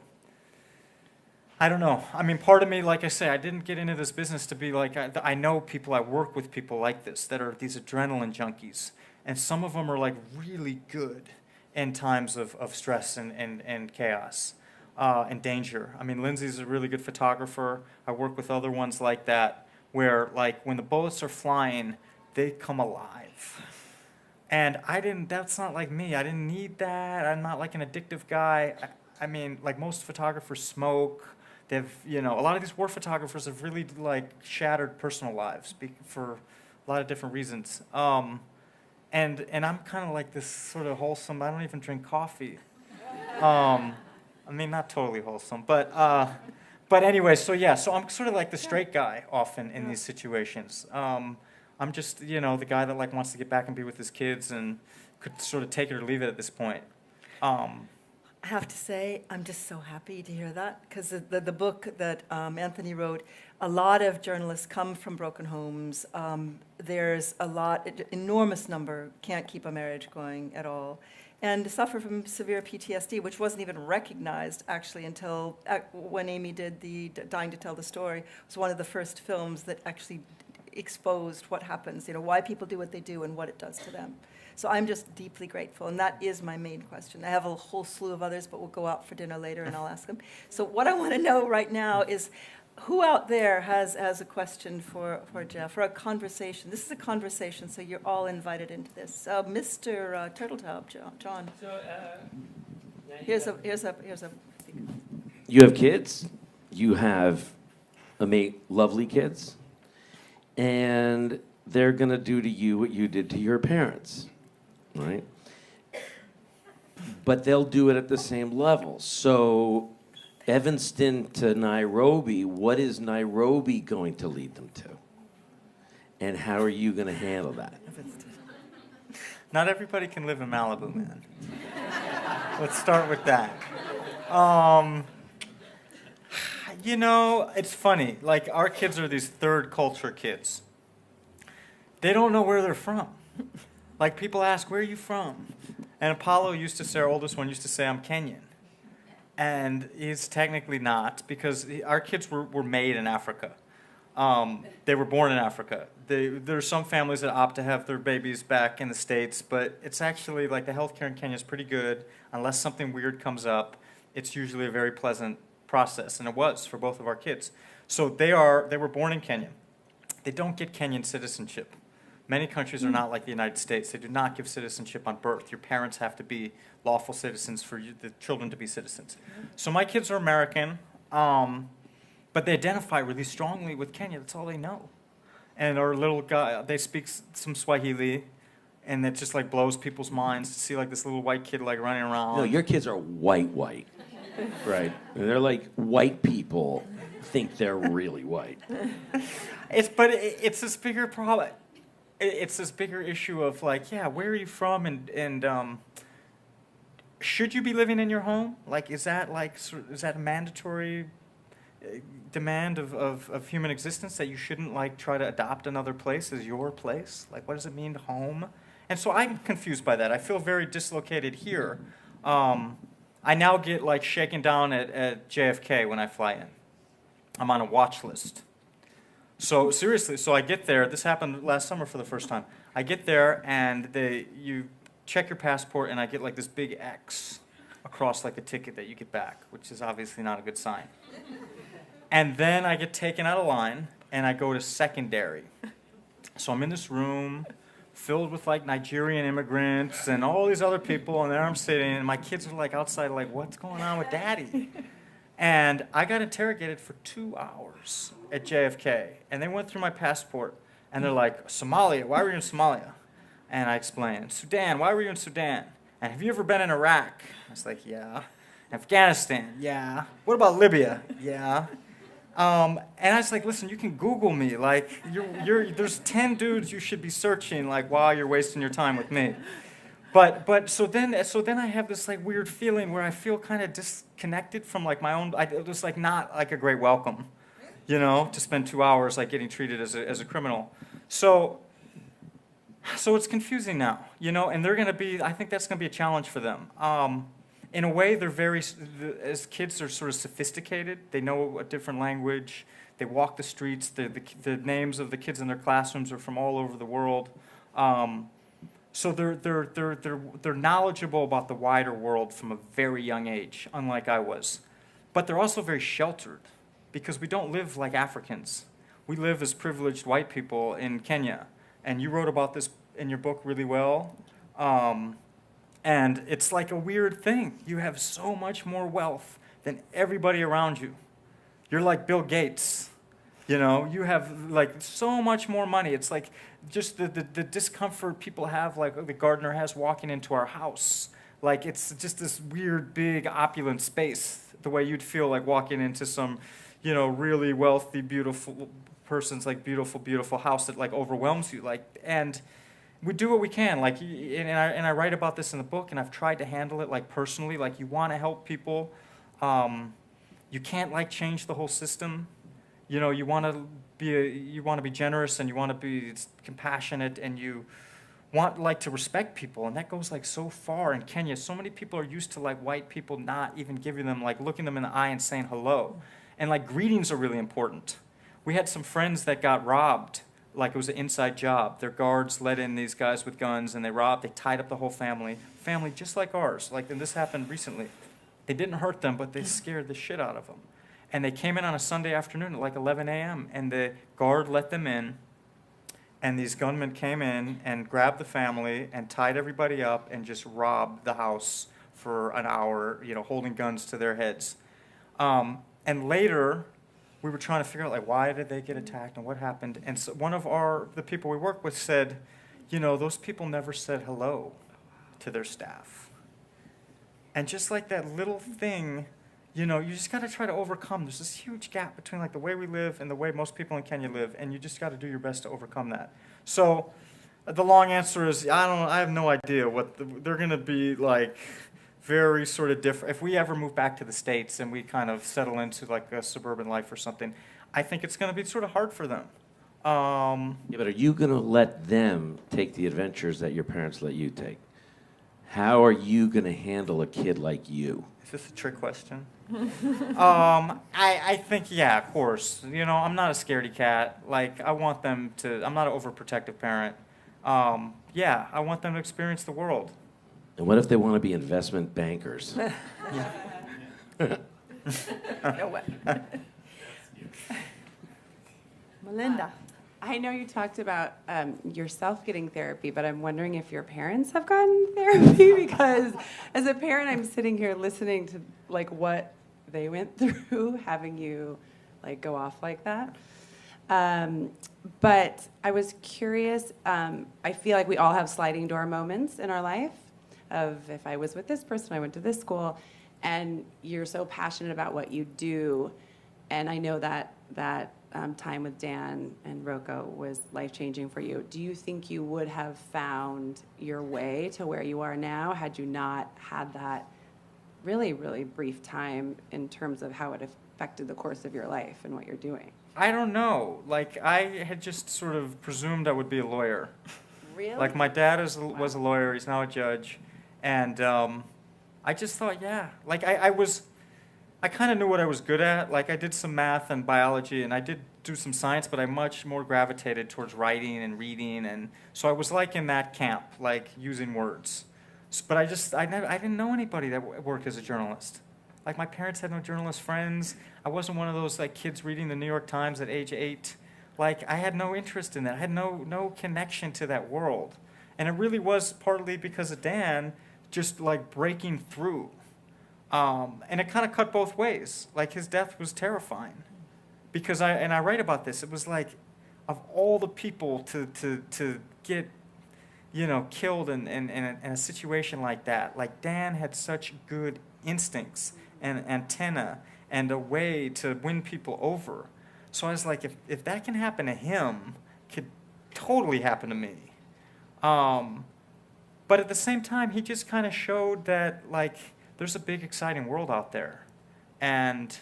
I don't know. I mean, part of me, like I say, I didn't get into this business to be like, I know people, I work with people like this that are these adrenaline junkies, and some of them are like really good in times of stress and chaos and danger. I mean, Lindsay's a really good photographer. I work with other ones like that, where like when the bullets are flying, they come alive. And that's not like me. I didn't need that. I'm not like an addictive guy. I mean, like, most photographers smoke. They've, a lot of these war photographers have really like shattered personal lives for a lot of different reasons. And I'm kind of like this sort of wholesome. I don't even drink coffee. I mean, not totally wholesome, but anyway. So yeah. So I'm sort of like the straight guy often in these situations. I'm just, the guy that like wants to get back and be with his kids, and could sort of take it or leave it at this point. I have to say, I'm just so happy to hear that, because the book that Anthony wrote, a lot of journalists come from broken homes. There's enormous number can't keep a marriage going at all, and suffer from severe PTSD, which wasn't even recognized actually until when Amy did the Dying to Tell the Story. It was one of the first films that actually exposed what happens, why people do what they do and what it does to them. So I'm just deeply grateful, and that is my main question. I have a whole slew of others, but we'll go out for dinner later and I'll ask them. So what I want to know right now is, who out there has a question for Jeff, or a conversation? This is a conversation, so you're all invited into this. Mr. Turtletop, John. So, Here's a. you have kids. You have lovely kids, and they're gonna do to you what you did to your parents, right? But they'll do it at the same level. So, Evanston to Nairobi, what is Nairobi going to lead them to? And how are you going to handle that? Not everybody can live in Malibu, man. Let's start with that. It's funny. Like, our kids are these third culture kids. They don't know where they're from. Like, people ask, where are you from? And Apollo used to say, our oldest one used to say, I'm Kenyan. And he's technically not, because our kids were made in Africa. They were born in Africa. There are some families that opt to have their babies back in the States, but it's actually like the healthcare in Kenya is pretty good. Unless something weird comes up, it's usually a very pleasant process, and it was for both of our kids. So they were born in Kenya. They don't get Kenyan citizenship. Many countries are not like the United States. They do not give citizenship on birth. Your parents have to be lawful citizens for the children to be citizens. So my kids are American, but they identify really strongly with Kenya. That's all they know. And our little guy, they speak some Swahili, and it just like blows people's minds to see like this little white kid like running around. No, your kids are white, right? And they're like white people think they're really white. It's this bigger problem. It's this bigger issue of like, yeah, where are you from, and should you be living in your home? Like, is that a mandatory demand of human existence that you shouldn't like try to adopt another place as your place? Like, what does it mean home? And so I'm confused by that. I feel very dislocated here. I now get like shaken down at JFK when I fly in. I'm on a watch list. So seriously, I get there. This happened last summer for the first time. I get there and you check your passport, and I get like this big X across like the ticket that you get back, which is obviously not a good sign. And then I get taken out of line, and I go to secondary. So I'm in this room filled with like Nigerian immigrants and all these other people, and there I'm sitting, and my kids are like outside like, what's going on with Daddy? And I got interrogated for 2 hours at JFK, and they went through my passport, and they're like, Somalia, why were you in Somalia? And I explained, Sudan, why were you in Sudan? And have you ever been in Iraq? I was like, yeah. Afghanistan, yeah. What about Libya? Yeah. And I was like, listen, you can Google me. Like, there's 10 dudes you should be searching, like, while you're wasting your time with me. But so then I have this like weird feeling where I feel kind of disconnected from like my own. It was like not like a great welcome, to spend 2 hours like getting treated as a criminal. So it's confusing now, and they're gonna be. I think that's gonna be a challenge for them. In a way, as kids, they're sort of sophisticated. They know a different language. They walk the streets. The names of the kids in their classrooms are from all over the world. So they're knowledgeable about the wider world from a very young age, unlike I was. But they're also very sheltered because we don't live like Africans. We live as privileged white people in Kenya. And you wrote about this in your book really well. And it's like a weird thing. You have so much more wealth than everybody around you. You're like Bill Gates. You have like so much more money. It's like just the discomfort people have, like the gardener has walking into our house. Like it's just this weird, big, opulent space, the way you'd feel like walking into some, really wealthy, beautiful person's like beautiful, beautiful house that like overwhelms you. Like, and we do what we can. Like, and I write about this in the book, and I've tried to handle it like personally. Like, you want to help people. You can't like change the whole system. You want to be generous, and you want to be compassionate, and you want like to respect people, and that goes like so far in Kenya. So many people are used to like white people not even giving them like looking them in the eye and saying hello, and like greetings are really important. We had some friends that got robbed, like it was an inside job. Their guards let in these guys with guns, and they tied up the whole family just like ours. Like, and this happened recently. They didn't hurt them, but they scared the shit out of them. And they came in on a Sunday afternoon at like 11 a.m., and the guard let them in, and these gunmen came in and grabbed the family and tied everybody up and just robbed the house for an hour, holding guns to their heads. And later, we were trying to figure out, like, why did they get attacked and what happened? And so one of the people we work with said, those people never said hello to their staff. And just like that little thing, you just got to try to overcome. There's this huge gap between like the way we live and the way most people in Kenya live, and you just got to do your best to overcome that. So the long answer is, I have no idea what they're going to be like. Very sort of different. If we ever move back to the States and we kind of settle into like a suburban life or something, I think it's going to be sort of hard for them. Yeah, but are you going to let them take the adventures that your parents let you take? How are you going to handle a kid like you? Is this a trick question? I think, yeah, of course. You know, I'm not a scaredy cat. Like, I want them to, I'm not an overprotective parent. Yeah, I want them to experience the world. And what if they want to be investment bankers? No way. Melinda. I know you talked about yourself getting therapy, but I'm wondering if your parents have gotten therapy, because as a parent, I'm sitting here listening to like what they went through, having you like go off like that. But I was curious. I feel like we all have sliding door moments in our life of, if I was with this person, I went to this school, and you're so passionate about what you do. And I know that time with Dan and Rocco was life-changing for you. Do you think you would have found your way to where you are now had you not had that really, really brief time in terms of how it affected the course of your life and what you're doing? I don't know. Like, I had just sort of presumed I would be a lawyer. Really? Like, my dad was a lawyer. He's now a judge. And I just thought, yeah. Like, I kind of knew what I was good at. Like, I did some math and biology, and I did do some science, but I much more gravitated towards writing and reading. And so I was, like, in that camp, like, using words. But I didn't know anybody that worked as a journalist. Like, my parents had no journalist friends. I wasn't one of those, like, kids reading the New York Times at age 8. Like, I had no interest in that. I had no connection to that world. And it really was partly because of Dan just, like, breaking through. And it kind of cut both ways. Like, his death was terrifying. Because I write about this. It was like, of all the people to get, you know, killed in a situation like that, like, Dan had such good instincts and antenna and a way to win people over. So I was like, if that can happen to him, it could totally happen to me. But at the same time, he just kind of showed that, like, there's a big, exciting world out there. And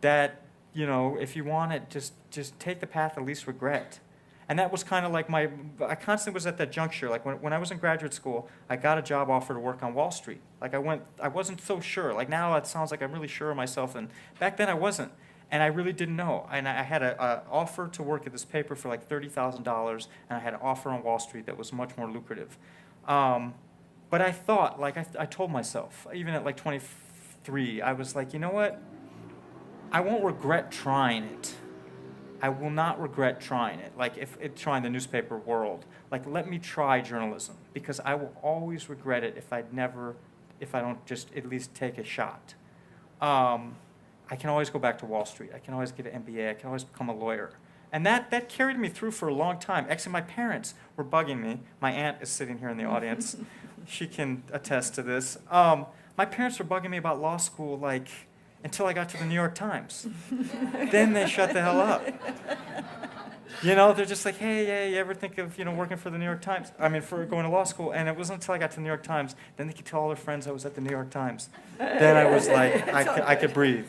that, you know, if you want it, just take the path of least regret. And that was kind of like I constantly was at that juncture. Like, when I was in graduate school, I got a job offer to work on Wall Street. Like, I wasn't so sure. Like, now it sounds like I'm really sure of myself. And back then I wasn't. And I really didn't know. And I had an offer to work at this paper for like $30,000, and I had an offer on Wall Street that was much more lucrative. But I thought, like, I told myself, even at like 23, I was like, you know what? I won't regret trying it. I will not regret trying it. Like, trying the newspaper world. Like, let me try journalism, because I will always regret it if I don't just at least take a shot. I can always go back to Wall Street. I can always get an MBA. I can always become a lawyer. And that carried me through for a long time. Actually, my parents were bugging me. My aunt is sitting here in the audience. She can attest to this. My parents were bugging me about law school, like, until I got to the New York Times. Then they shut the hell up. You know, they're just like, hey, you ever think of, you know, working for the New York Times? I mean, for going to law school. And it wasn't until I got to the New York Times, then they could tell all their friends I was at the New York Times. Then I was like, I could breathe.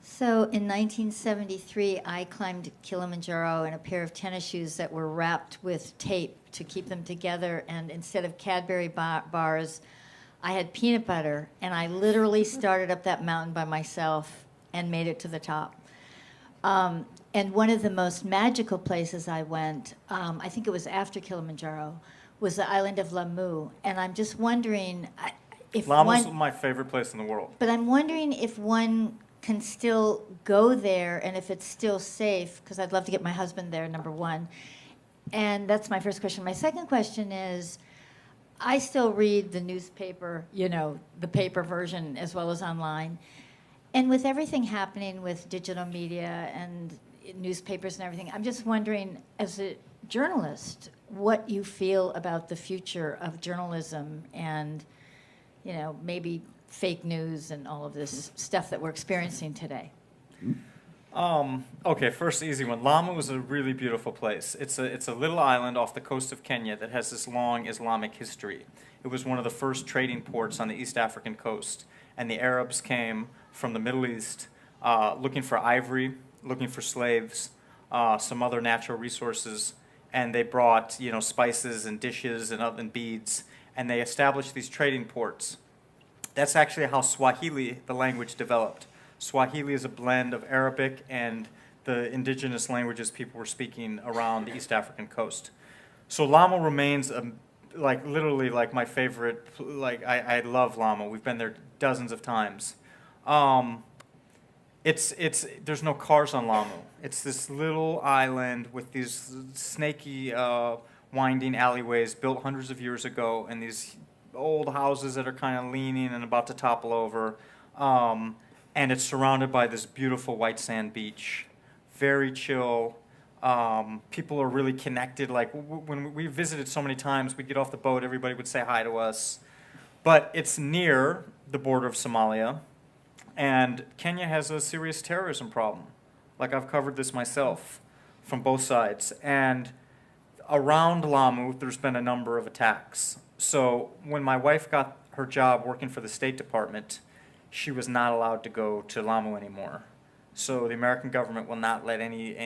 So in 1973, I climbed Kilimanjaro in a pair of tennis shoes that were wrapped with tape to keep them together, and instead of Cadbury bars, I had peanut butter, and I literally started up that mountain by myself and made it to the top. And one of the most magical places I went, I think it was after Kilimanjaro, was the island of Lamu, and I'm just wondering if Lamu's my favorite place in the world. But I'm wondering if one can still go there and if it's still safe, because I'd love to get my husband there, number one. And that's my first question. My second question is, I still read the newspaper, you know, the paper version as well as online. And with everything happening with digital media and newspapers and everything, I'm just wondering, as a journalist, what you feel about the future of journalism and, you know, maybe fake news and all of this stuff that we're experiencing today. Okay, first easy one. Lamu is a really beautiful place. It's a little island off the coast of Kenya that has this long Islamic history. It was one of the first trading ports on the East African coast, and the Arabs came from the Middle East looking for ivory, looking for slaves, some other natural resources, and they brought, spices and dishes and beads, and they established these trading ports. That's actually how Swahili, the language, developed. Swahili is a blend of Arabic and the indigenous languages people were speaking around the East African coast. So Lamu remains literally my favorite. I love Lamu. We've been there dozens of times. There's no cars on Lamu. It's this little island with these snaky, winding alleyways built hundreds of years ago, and these old houses that are kind of leaning and about to topple over. And it's surrounded by this beautiful white sand beach. Very chill. People are really connected. Like when we visited so many times, we'd get off the boat, everybody would say hi to us. But it's near the border of Somalia, and Kenya has a serious terrorism problem. Like I've covered this myself from both sides. And around Lamu, there's been a number of attacks. So when my wife got her job working for the State Department, she was not allowed to go to Lamu anymore. So the American government will not let any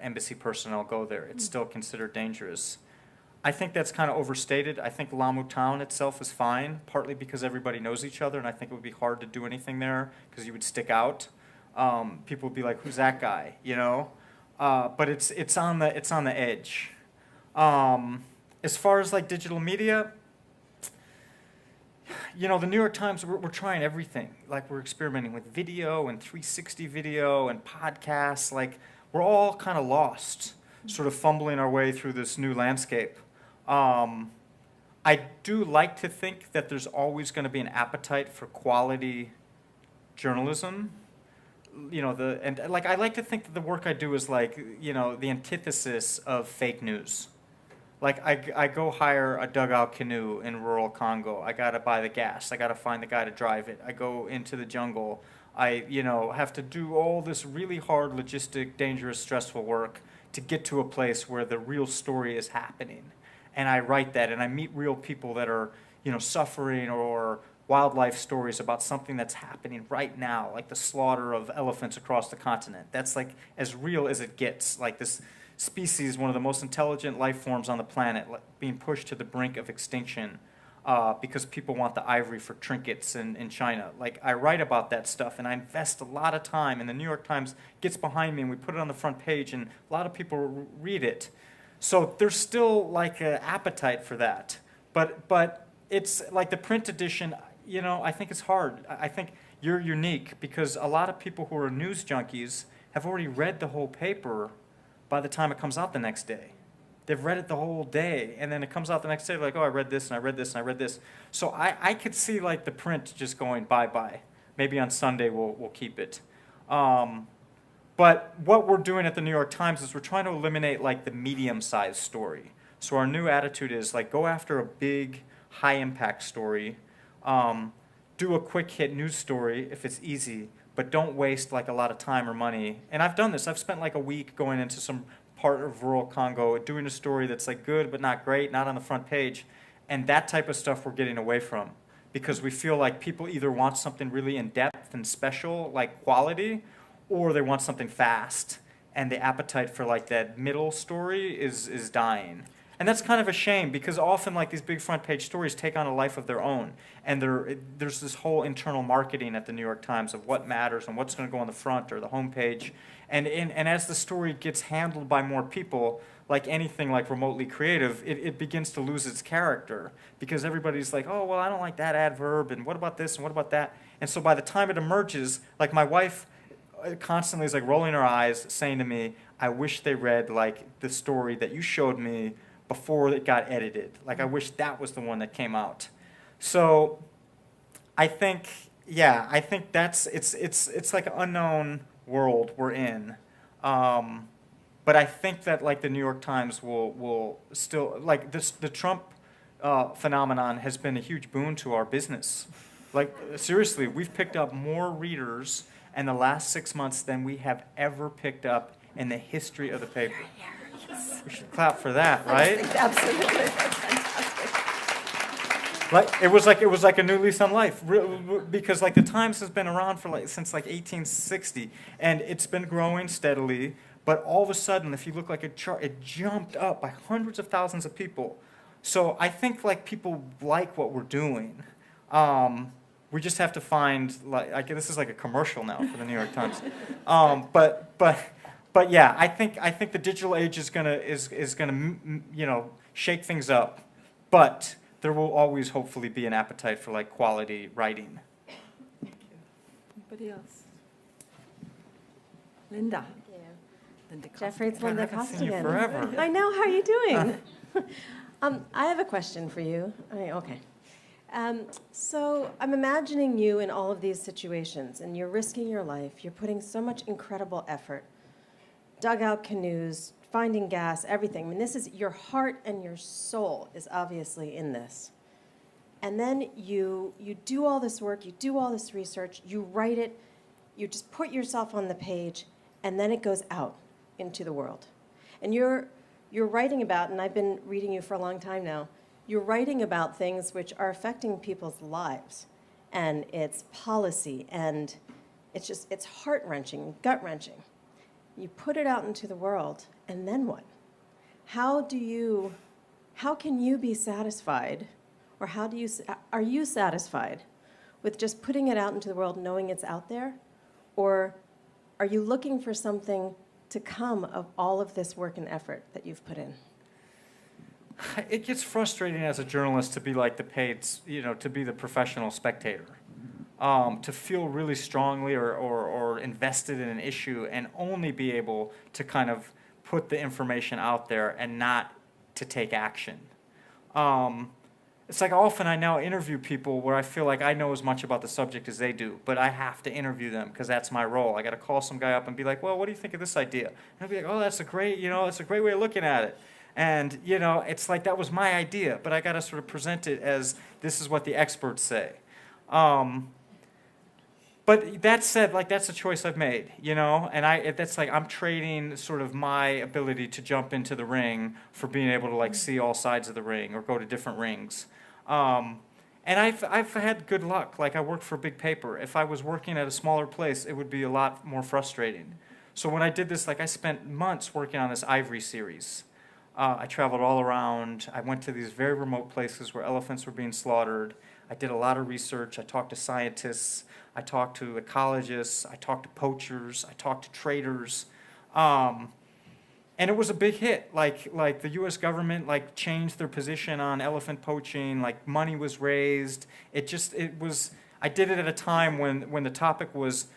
embassy personnel go there. It's still considered dangerous. I think that's kind of overstated. I think Lamu town itself is fine, partly because everybody knows each other, and I think it would be hard to do anything there because you would stick out. People would be like, "Who's that guy?" But it's on the edge. As far as digital media, the New York Times, we're trying everything. We're experimenting with video and 360 video and podcasts. We're all kind of lost, sort of fumbling our way through this new landscape. I do like to think that there's always going to be an appetite for quality journalism. I like to think that the work I do is the antithesis of fake news. I go hire a dugout canoe in rural Congo. I got to buy the gas. I got to find the guy to drive it. I go into the jungle. I, have to do all this really hard, logistic, dangerous, stressful work to get to a place where the real story is happening. And I write that, and I meet real people that are, suffering, or wildlife stories about something that's happening right now, like the slaughter of elephants across the continent. That's as real as it gets. This species, one of the most intelligent life forms on the planet, being pushed to the brink of extinction because people want the ivory for trinkets in China. I write about that stuff, and I invest a lot of time, and the New York Times gets behind me, and we put it on the front page, and a lot of people read it. So there's still an appetite for that. But it's the print edition, I think it's hard. I think you're unique because a lot of people who are news junkies have already read the whole paper by the time it comes out the next day. They've read it the whole day, and then it comes out the next day, oh, I read this, and I read this, and I read this. So I could see the print just going bye-bye. Maybe on Sunday we'll keep it. But what we're doing at the New York Times is we're trying to eliminate the medium-sized story. So our new attitude is go after a big, high-impact story, do a quick hit news story if it's easy, but don't waste a lot of time or money. And I've done this. I've spent a week going into some part of rural Congo doing a story that's good but not great, not on the front page. And that type of stuff we're getting away from because we feel people either want something really in-depth and special, quality, or they want something fast. And the appetite for that middle story is dying. And that's kind of a shame because often these big front page stories take on a life of their own. And there's this whole internal marketing at the New York Times of what matters and what's going to go on the front or the homepage. And as the story gets handled by more people, like anything remotely creative, it begins to lose its character because everybody's oh, well, I don't like that adverb, and what about this, and what about that? And so by the time it emerges, my wife constantly is rolling her eyes saying to me, I wish they read the story that you showed me before it got edited. I wish that was the one that came out. So I think that's it's an unknown world we're in. But I think that the New York Times will still the Trump phenomenon has been a huge boon to our business. Seriously, we've picked up more readers in the last 6 months than we have ever picked up in the history of the paper. We should clap for that, right? Absolutely. That's fantastic. It was like a new lease on life because the Times has been around for since 1860, and it's been growing steadily. But all of a sudden, if you look like a chart, it jumped up by hundreds of thousands of people. So I think like people like what we're doing. We just have to find, like, this is like a commercial now for the New York Times. But yeah, I think the digital age is gonna shake things up, but there will always hopefully be an appetite for like quality writing. Anybody else? Linda. Linda Jeffrey, it's God, I Linda haven't seen you Costigan. forever. I know, how are you doing? I have a question for you. Okay. So I'm imagining you in all of these situations, and you're risking your life. You're putting so much incredible effort. Dugout canoes, finding gas, everything. I mean, this is your heart and your soul is obviously in this. And then you do all this work, you do all this research, you write it, you just put yourself on the page, and then it goes out into the world. And you're writing about, and I've been reading you for a long time now, you're writing about things which are affecting people's lives. And it's policy, and it's heart-wrenching, gut-wrenching. You put it out into the world, and then what? How can you be satisfied, or are you satisfied with just putting it out into the world, knowing it's out there? Or are you looking for something to come of all of this work and effort that you've put in? It gets frustrating as a journalist to be like the paid, to be the professional spectator. To feel really strongly or invested in an issue and only be able to kind of put the information out there and not to take action. It's like often I now interview people where I feel like I know as much about the subject as they do, but I have to interview them because that's my role. I got to call some guy up and be like, well, what do you think of this idea? And I'll be like, oh, that's a great way of looking at it. And, it's like that was my idea, but I got to sort of present it as this is what the experts say. But that said, like that's a choice I've made, and that's like I'm trading sort of my ability to jump into the ring for being able to like see all sides of the ring or go to different rings. And I've had good luck. Like I worked for a big paper. If I was working at a smaller place, it would be a lot more frustrating. So when I did this, like I spent months working on this ivory series. I traveled all around. I went to these very remote places where elephants were being slaughtered. I did a lot of research. I talked to scientists. I talked to ecologists. I talked to poachers. I talked to traders. And it was a big hit. Like the U.S. government like changed their position on elephant poaching. Like money was raised. I did it at a time when the topic was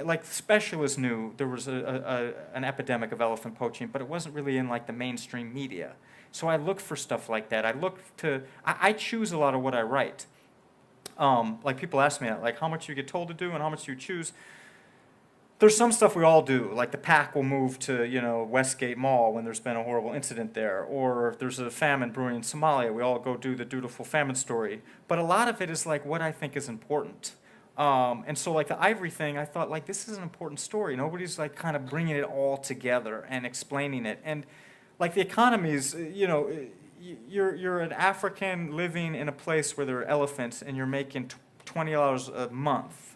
like specialists knew there was an epidemic of elephant poaching, but it wasn't really in like the mainstream media. So I looked for stuff like that. I choose a lot of what I write. Like people ask me, like how much you get told to do and how much you choose. There's some stuff we all do, like the pack will move to, Westgate Mall when there's been a horrible incident there, or if there's a famine brewing in Somalia, we all go do the dutiful famine story. But a lot of it is like what I think is important. And so like the ivory thing, I thought like this is an important story. Nobody's like kind of bringing it all together and explaining it. And like the economies, you're an African living in a place where there are elephants and you're making $20 a month.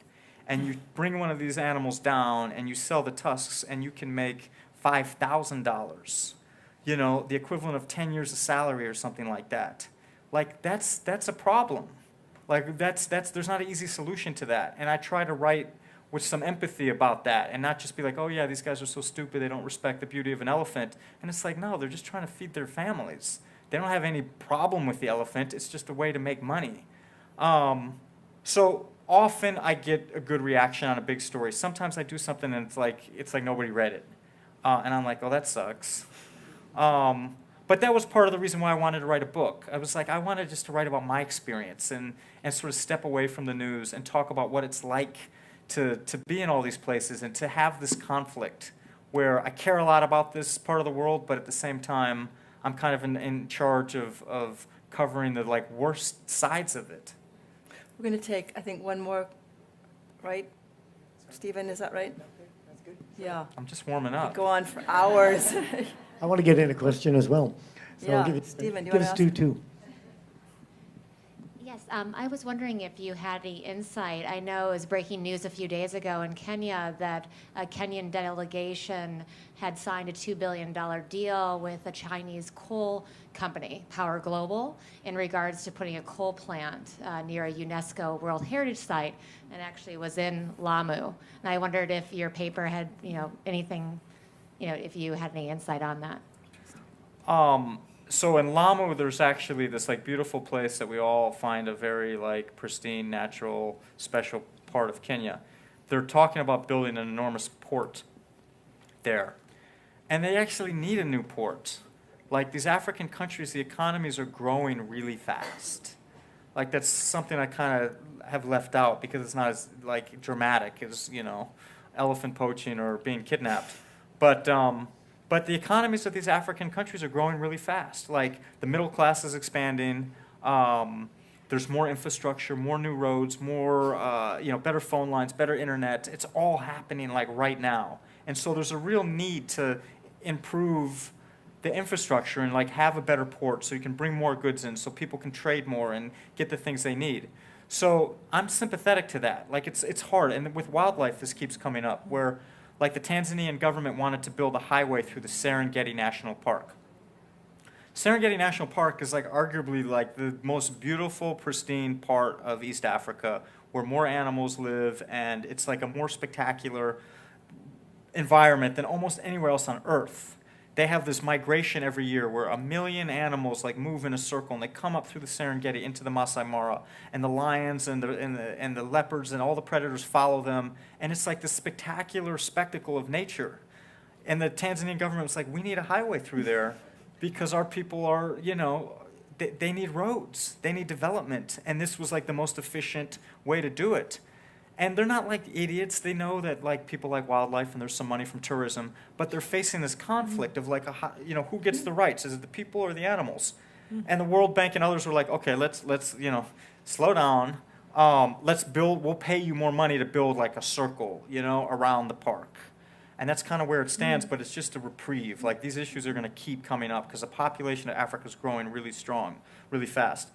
And you bring one of these animals down and you sell the tusks and you can make $5,000. The equivalent of 10 years of salary or something like that. Like that's a problem. Like there's not an easy solution to that. And I try to write with some empathy about that and not just be like, oh yeah, these guys are so stupid, they don't respect the beauty of an elephant. And it's like, no, they're just trying to feed their families. They don't have any problem with the elephant, it's just a way to make money. So often I get a good reaction on a big story. Sometimes I do something and it's like nobody read it. And I'm like, oh, that sucks. But that was part of the reason why I wanted to write a book. I was like, I wanted just to write about my experience and sort of step away from the news and talk about what it's like to be in all these places and to have this conflict where I care a lot about this part of the world, but at the same time, I'm kind of in charge of covering the like worst sides of it. We're going to take, I think, one more, right? Stephen, is that right? That's good. Yeah. I'm just warming up. Go on for hours. I want to get in a question as well. So Yeah, I'll give it, Stephen, do you give wanna us two. Yeah, Yes, I was wondering if you had any insight. I know it was breaking news a few days ago in Kenya that a Kenyan delegation had signed a $2 billion deal with a Chinese coal company, Power Global, in regards to putting a coal plant near a UNESCO World Heritage Site, and actually was in Lamu. And I wondered if your paper had, anything, if you had any insight on that. So in Lamu, there's actually this like beautiful place that we all find a very like pristine, natural, special part of Kenya. They're talking about building an enormous port there. And they actually need a new port. Like these African countries, the economies are growing really fast. Like that's something I kind of have left out because it's not as like dramatic as, elephant poaching or being kidnapped. But the economies of these African countries are growing really fast. Like the middle class is expanding. There's more infrastructure, more new roads, more better phone lines, better internet. It's all happening like right now. And so there's a real need to improve the infrastructure and like have a better port so you can bring more goods in, so people can trade more and get the things they need. So I'm sympathetic to that. Like it's hard. And with wildlife, this keeps coming up where. Like the Tanzanian government wanted to build a highway through the Serengeti National Park. Serengeti National Park is like arguably like the most beautiful, pristine part of East Africa where more animals live, and it's like a more spectacular environment than almost anywhere else on Earth. They have this migration every year where 1 million animals like move in a circle and they come up through the Serengeti into the Masai Mara, and the lions and the leopards and all the predators follow them, and it's like this spectacular spectacle of nature. And the Tanzanian government was like, we need a highway through there because our people are, they need roads, they need development, and this was like the most efficient way to do it. And they're not like idiots. They know that like people like wildlife and there's some money from tourism, but they're facing this conflict of like who gets the rights? Is it the people or the animals? And the World Bank and others were like, okay, let's slow down. We'll pay you more money to build like a circle, around the park. And that's kind of where it stands, but it's just a reprieve. Like these issues are going to keep coming up because the population of Africa is growing really strong, really fast.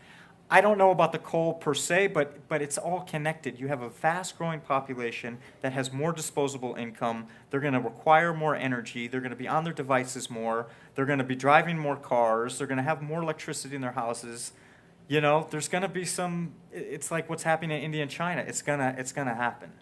I don't know about the coal per se, but it's all connected. You have a fast growing population that has more disposable income. They're going to require more energy. They're going to be on their devices more. They're going to be driving more cars. They're going to have more electricity in their houses. There's going to be it's like what's happening in India and China. It's going to happen.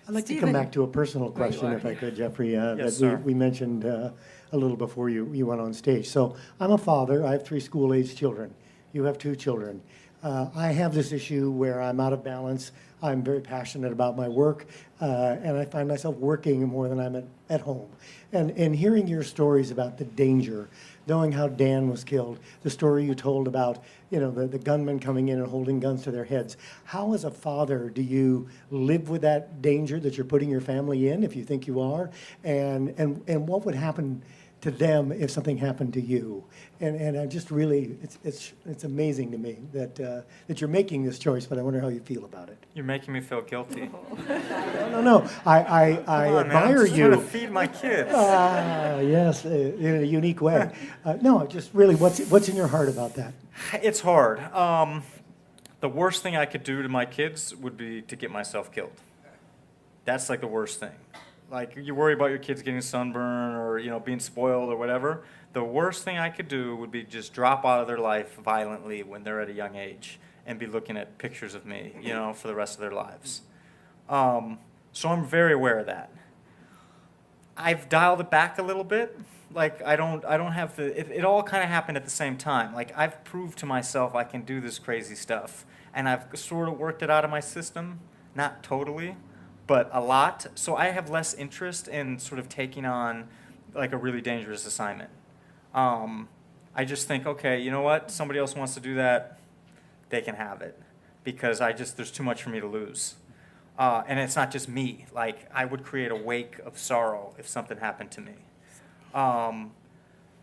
I'd like to Stephen. come back to a personal question, if I could, Jeffrey, Yes, that sir. we mentioned a little before you went on stage. So I'm a father. I have 3 school-aged children. You have 2 children. I have this issue where I'm out of balance. I'm very passionate about my work, and I find myself working more than I'm at home. And hearing your stories about the danger, knowing how Dan was killed, the story you told about the gunmen coming in and holding guns to their heads. How, as a father, do you live with that danger that you're putting your family in, if you think you are? And what would happen to them if something happened to you? And I just really, it's amazing to me that you're making this choice, but I wonder how you feel about it. You're making me feel guilty. No. I Come on, man. I'm admire just trying to you. feed my kids. Yes, in a unique way. No, just really, what's in your heart about that? It's hard. The worst thing I could do to my kids would be to get myself killed. That's like the worst thing. Like you worry about your kids getting sunburn or being spoiled or whatever. The worst thing I could do would be just drop out of their life violently when they're at a young age and be looking at pictures of me, for the rest of their lives. So I'm very aware of that. I've dialed it back a little bit. Like I don't have it all kind of happened at the same time. Like I've proved to myself I can do this crazy stuff, and I've sort of worked it out of my system, not totally, but a lot. So I have less interest in sort of taking on like a really dangerous assignment. I just think, okay, you know what? Somebody else wants to do that, they can have it, because there's too much for me to lose. And it's not just me. Like I would create a wake of sorrow if something happened to me. But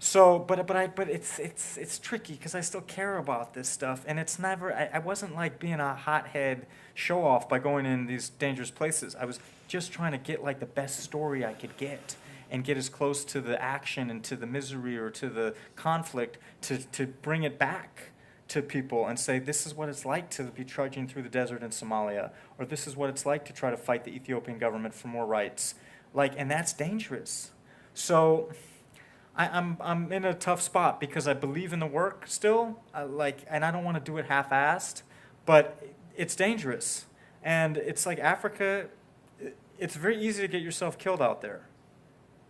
it's tricky because I still care about this stuff, and it's never. I wasn't like being a hothead show off by going in these dangerous places. I was just trying to get like the best story I could get, and get as close to the action and to the misery or to the conflict to bring it back to people and say, this is what it's like to be trudging through the desert in Somalia, or this is what it's like to try to fight the Ethiopian government for more rights. And that's dangerous. So I'm in a tough spot because I believe in the work still, and I don't want to do it half-assed, but it's dangerous. And it's like Africa, it's very easy to get yourself killed out there.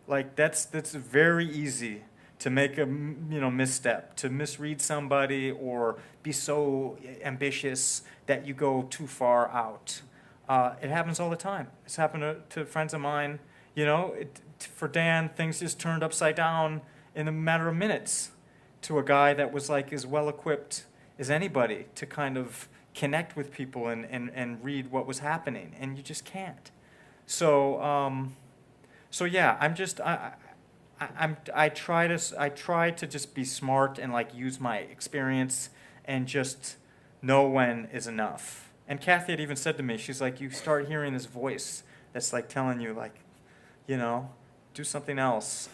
That's very easy to make a misstep, to misread somebody or be so ambitious that you go too far out. It happens all the time. It's happened to friends of mine. For Dan, things just turned upside down in a matter of minutes to a guy that was as well equipped as anybody to kind of connect with people and read what was happening, and you just can't. So yeah, I try to just be smart and use my experience and just know when is enough. And Kathy had even said to me, she's like, you start hearing this voice that's telling you do something else.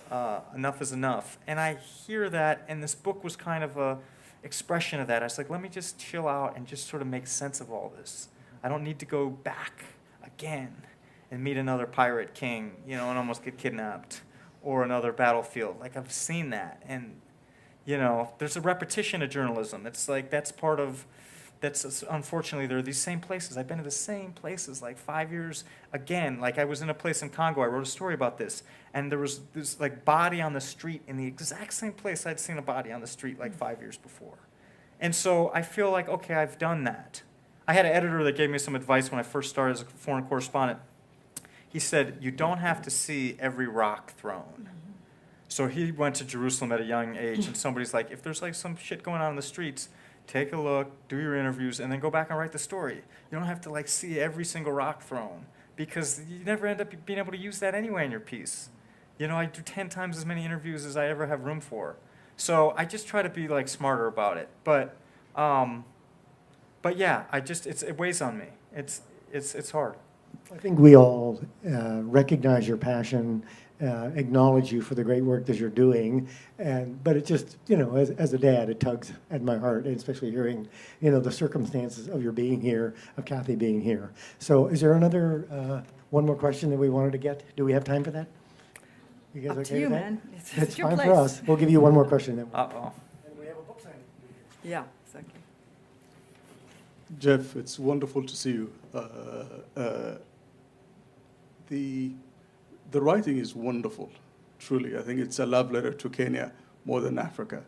Enough is enough. And I hear that, and this book was kind of a expression of that. I was like, let me just chill out and just sort of make sense of all this. I don't need to go back again and meet another pirate king, and almost get kidnapped, or another battlefield. I've seen that. And, there's a repetition of journalism. It's unfortunately, there are these same places. I've been to the same places 5 years again. I was in a place in Congo. I wrote a story about this. And there was this body on the street in the exact same place I'd seen a body on the street 5 years before. And so I feel okay, I've done that. I had an editor that gave me some advice when I first started as a foreign correspondent. He said, you don't have to see every rock thrown. So he went to Jerusalem at a young age, and somebody's like, if there's some shit going on in the streets, take a look, do your interviews, and then go back and write the story. You don't have to see every single rock thrown, because you never end up being able to use that anyway in your piece. I do 10 times as many interviews as I ever have room for. So I just try to be smarter about it. But yeah, it weighs on me. It's hard. I think we all recognize your passion, acknowledge you for the great work that you're doing, but it just, as a dad, it tugs at my heart, and especially hearing, the circumstances of your being here, of Kathy being here. So is there one more question that we wanted to get? Do we have time for that? You guys Up okay to you, with that? man. It's your fine place. for us. We'll give you one more question then. Uh-oh. And we have a book signing. Yeah, exactly. Jeff, it's wonderful to see you. The writing is wonderful, truly. I think it's a love letter to Kenya more than Africa.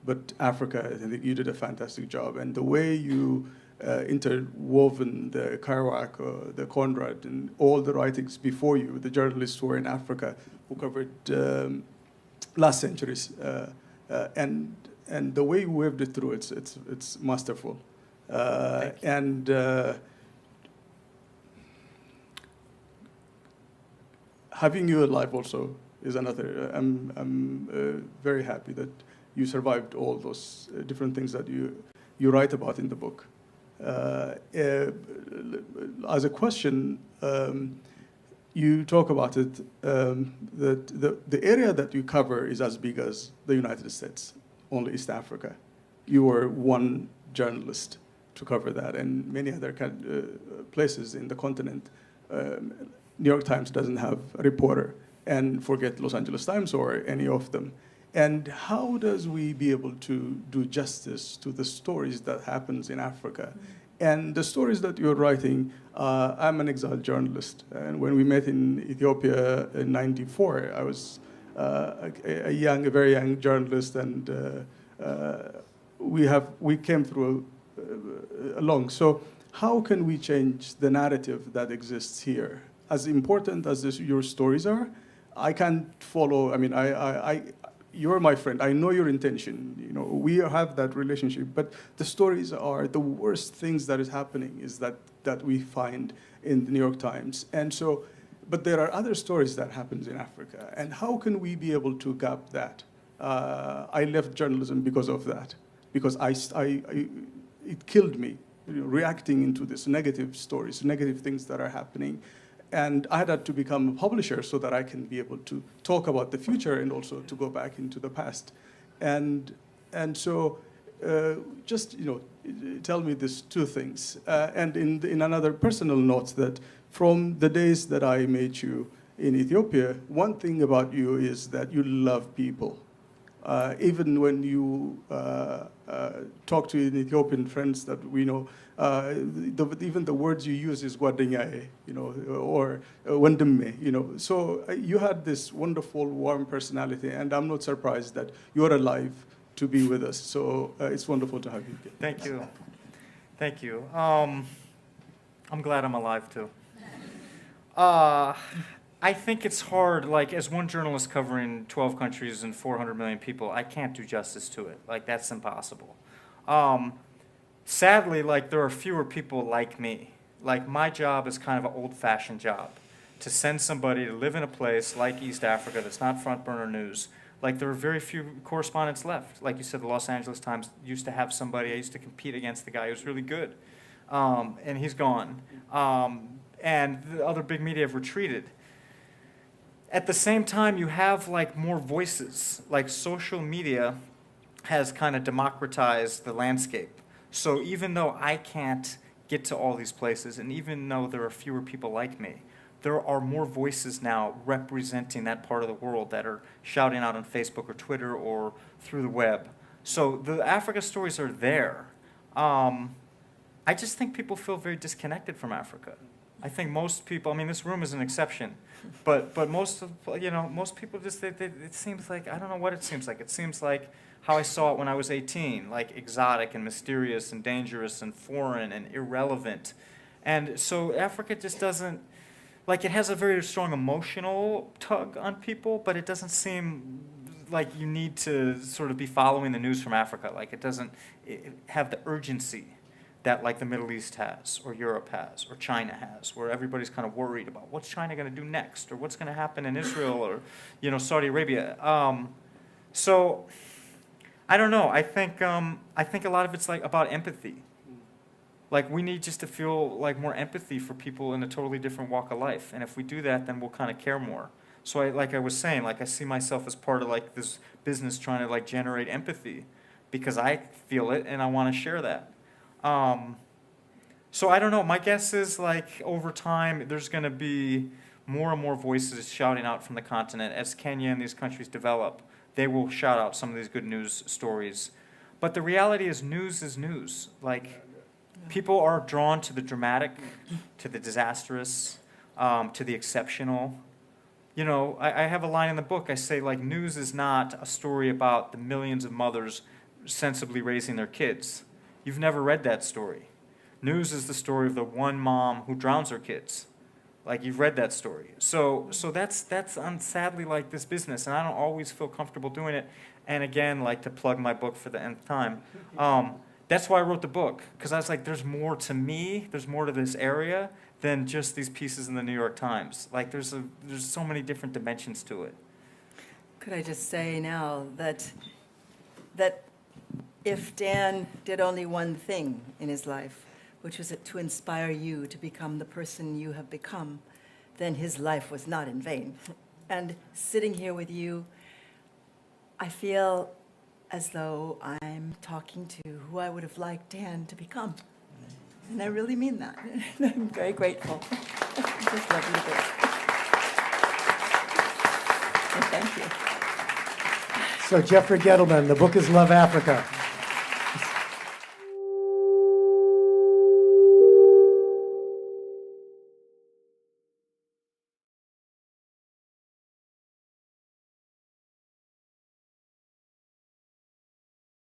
But Africa, I think you did a fantastic job. And the way you interwoven the Kerouac, the Conrad, and all the writings before you, the journalists who were in Africa, who covered last centuries, and the way you weaved it through, it's masterful. Having you alive also is another. I'm very happy that you survived all those different things that you write about in the book. As a question, you talk about it, that the area that you cover is as big as the United States, only East Africa. You were one journalist to cover that, and many other places in the continent. New York Times doesn't have a reporter, and forget Los Angeles Times or any of them. And how does we be able to do justice to the stories that happens in Africa? And the stories that you're writing, I'm an exiled journalist. And when we met in Ethiopia in '94, I was a very young journalist, and we came through along. So how can we change the narrative that exists here? As important as your stories are, I can't follow. I mean, you're my friend. I know your intention. We have that relationship. But the stories are the worst things that is happening is that we find in the New York Times. And so, but there are other stories that happens in Africa. And how can we be able to gap that? I left journalism because of that, because it killed me, reacting into these negative stories, negative things that are happening. And I had to become a publisher so that I can be able to talk about the future and also to go back into the past. And so just tell me these two things. And in another personal note, that from the days that I met you in Ethiopia, one thing about you is that you love people. Even when you talk to Ethiopian friends that we know, even the words you use is ጓደኛዬ, or ወንድሜ, So you had this wonderful, warm personality, and I'm not surprised that you're alive to be with us. So it's wonderful to have you. Thank you. Thank you. I'm glad I'm alive too. I think it's hard, like, as one journalist covering 12 countries and 400 million people, I can't do justice to it. Like, that's impossible. Sadly, like, there are fewer people like me. Like, my job is kind of an old-fashioned job, to send somebody to live in a place like East Africa that's not front burner news. Like, there are very few correspondents left. Like you said, the Los Angeles Times used to have somebody. I used to compete against the guy who was really good, and he's gone. And the other big media have retreated. At the same time, you have like more voices. Like, social media has kind of democratized the landscape. So even though I can't get to all these places, and even though there are fewer people like me, there are more voices now representing that part of the world that are shouting out on Facebook or Twitter or through the web. So the Africa stories are there. I just think people feel very disconnected from Africa. I think most people, I mean, this room is an exception, but most people just, it seems like, I don't know what it seems like. It seems like how I saw it when I was 18, like exotic and mysterious and dangerous and foreign and irrelevant. And so Africa just doesn't, like, it has a very strong emotional tug on people, but it doesn't seem like you need to sort of be following the news from Africa. Like, it doesn't have the urgency that like the Middle East has, or Europe has, or China has, where everybody's kind of worried about what's China going to do next, or what's going to happen in Israel, or Saudi Arabia. So I don't know. I think a lot of it's like about empathy. Like, we need just to feel like more empathy for people in a totally different walk of life, and if we do that, then we'll kind of care more. So like I was saying, like, I see myself as part of like this business trying to like generate empathy, because I feel it and I want to share that. So I don't know. My guess is, like, over time, there's going to be more and more voices shouting out from the continent. As Kenya and these countries develop, they will shout out some of these good news stories. But the reality is news. Like, people are drawn to the dramatic, to the disastrous, to the exceptional. I have a line in the book. I say, like, news is not a story about the millions of mothers sensibly raising their kids. You've never read that story. News is the story of the one mom who drowns her kids. Like, you've read that story. So that's sadly like this business, and I don't always feel comfortable doing it. And again, like, to plug my book for the nth time, that's why I wrote the book, because I was like, there's more to me, there's more to this area than just these pieces in the New York Times. Like, there's so many different dimensions to it. Could I just say now that if Dan did only one thing in his life, which was to inspire you to become the person you have become, then his life was not in vain. And sitting here with you, I feel as though I'm talking to who I would have liked Dan to become. And I really mean that. I'm very grateful. I just love you to bits. And thank you. So Jeffrey Gettleman, the book is Love Africa.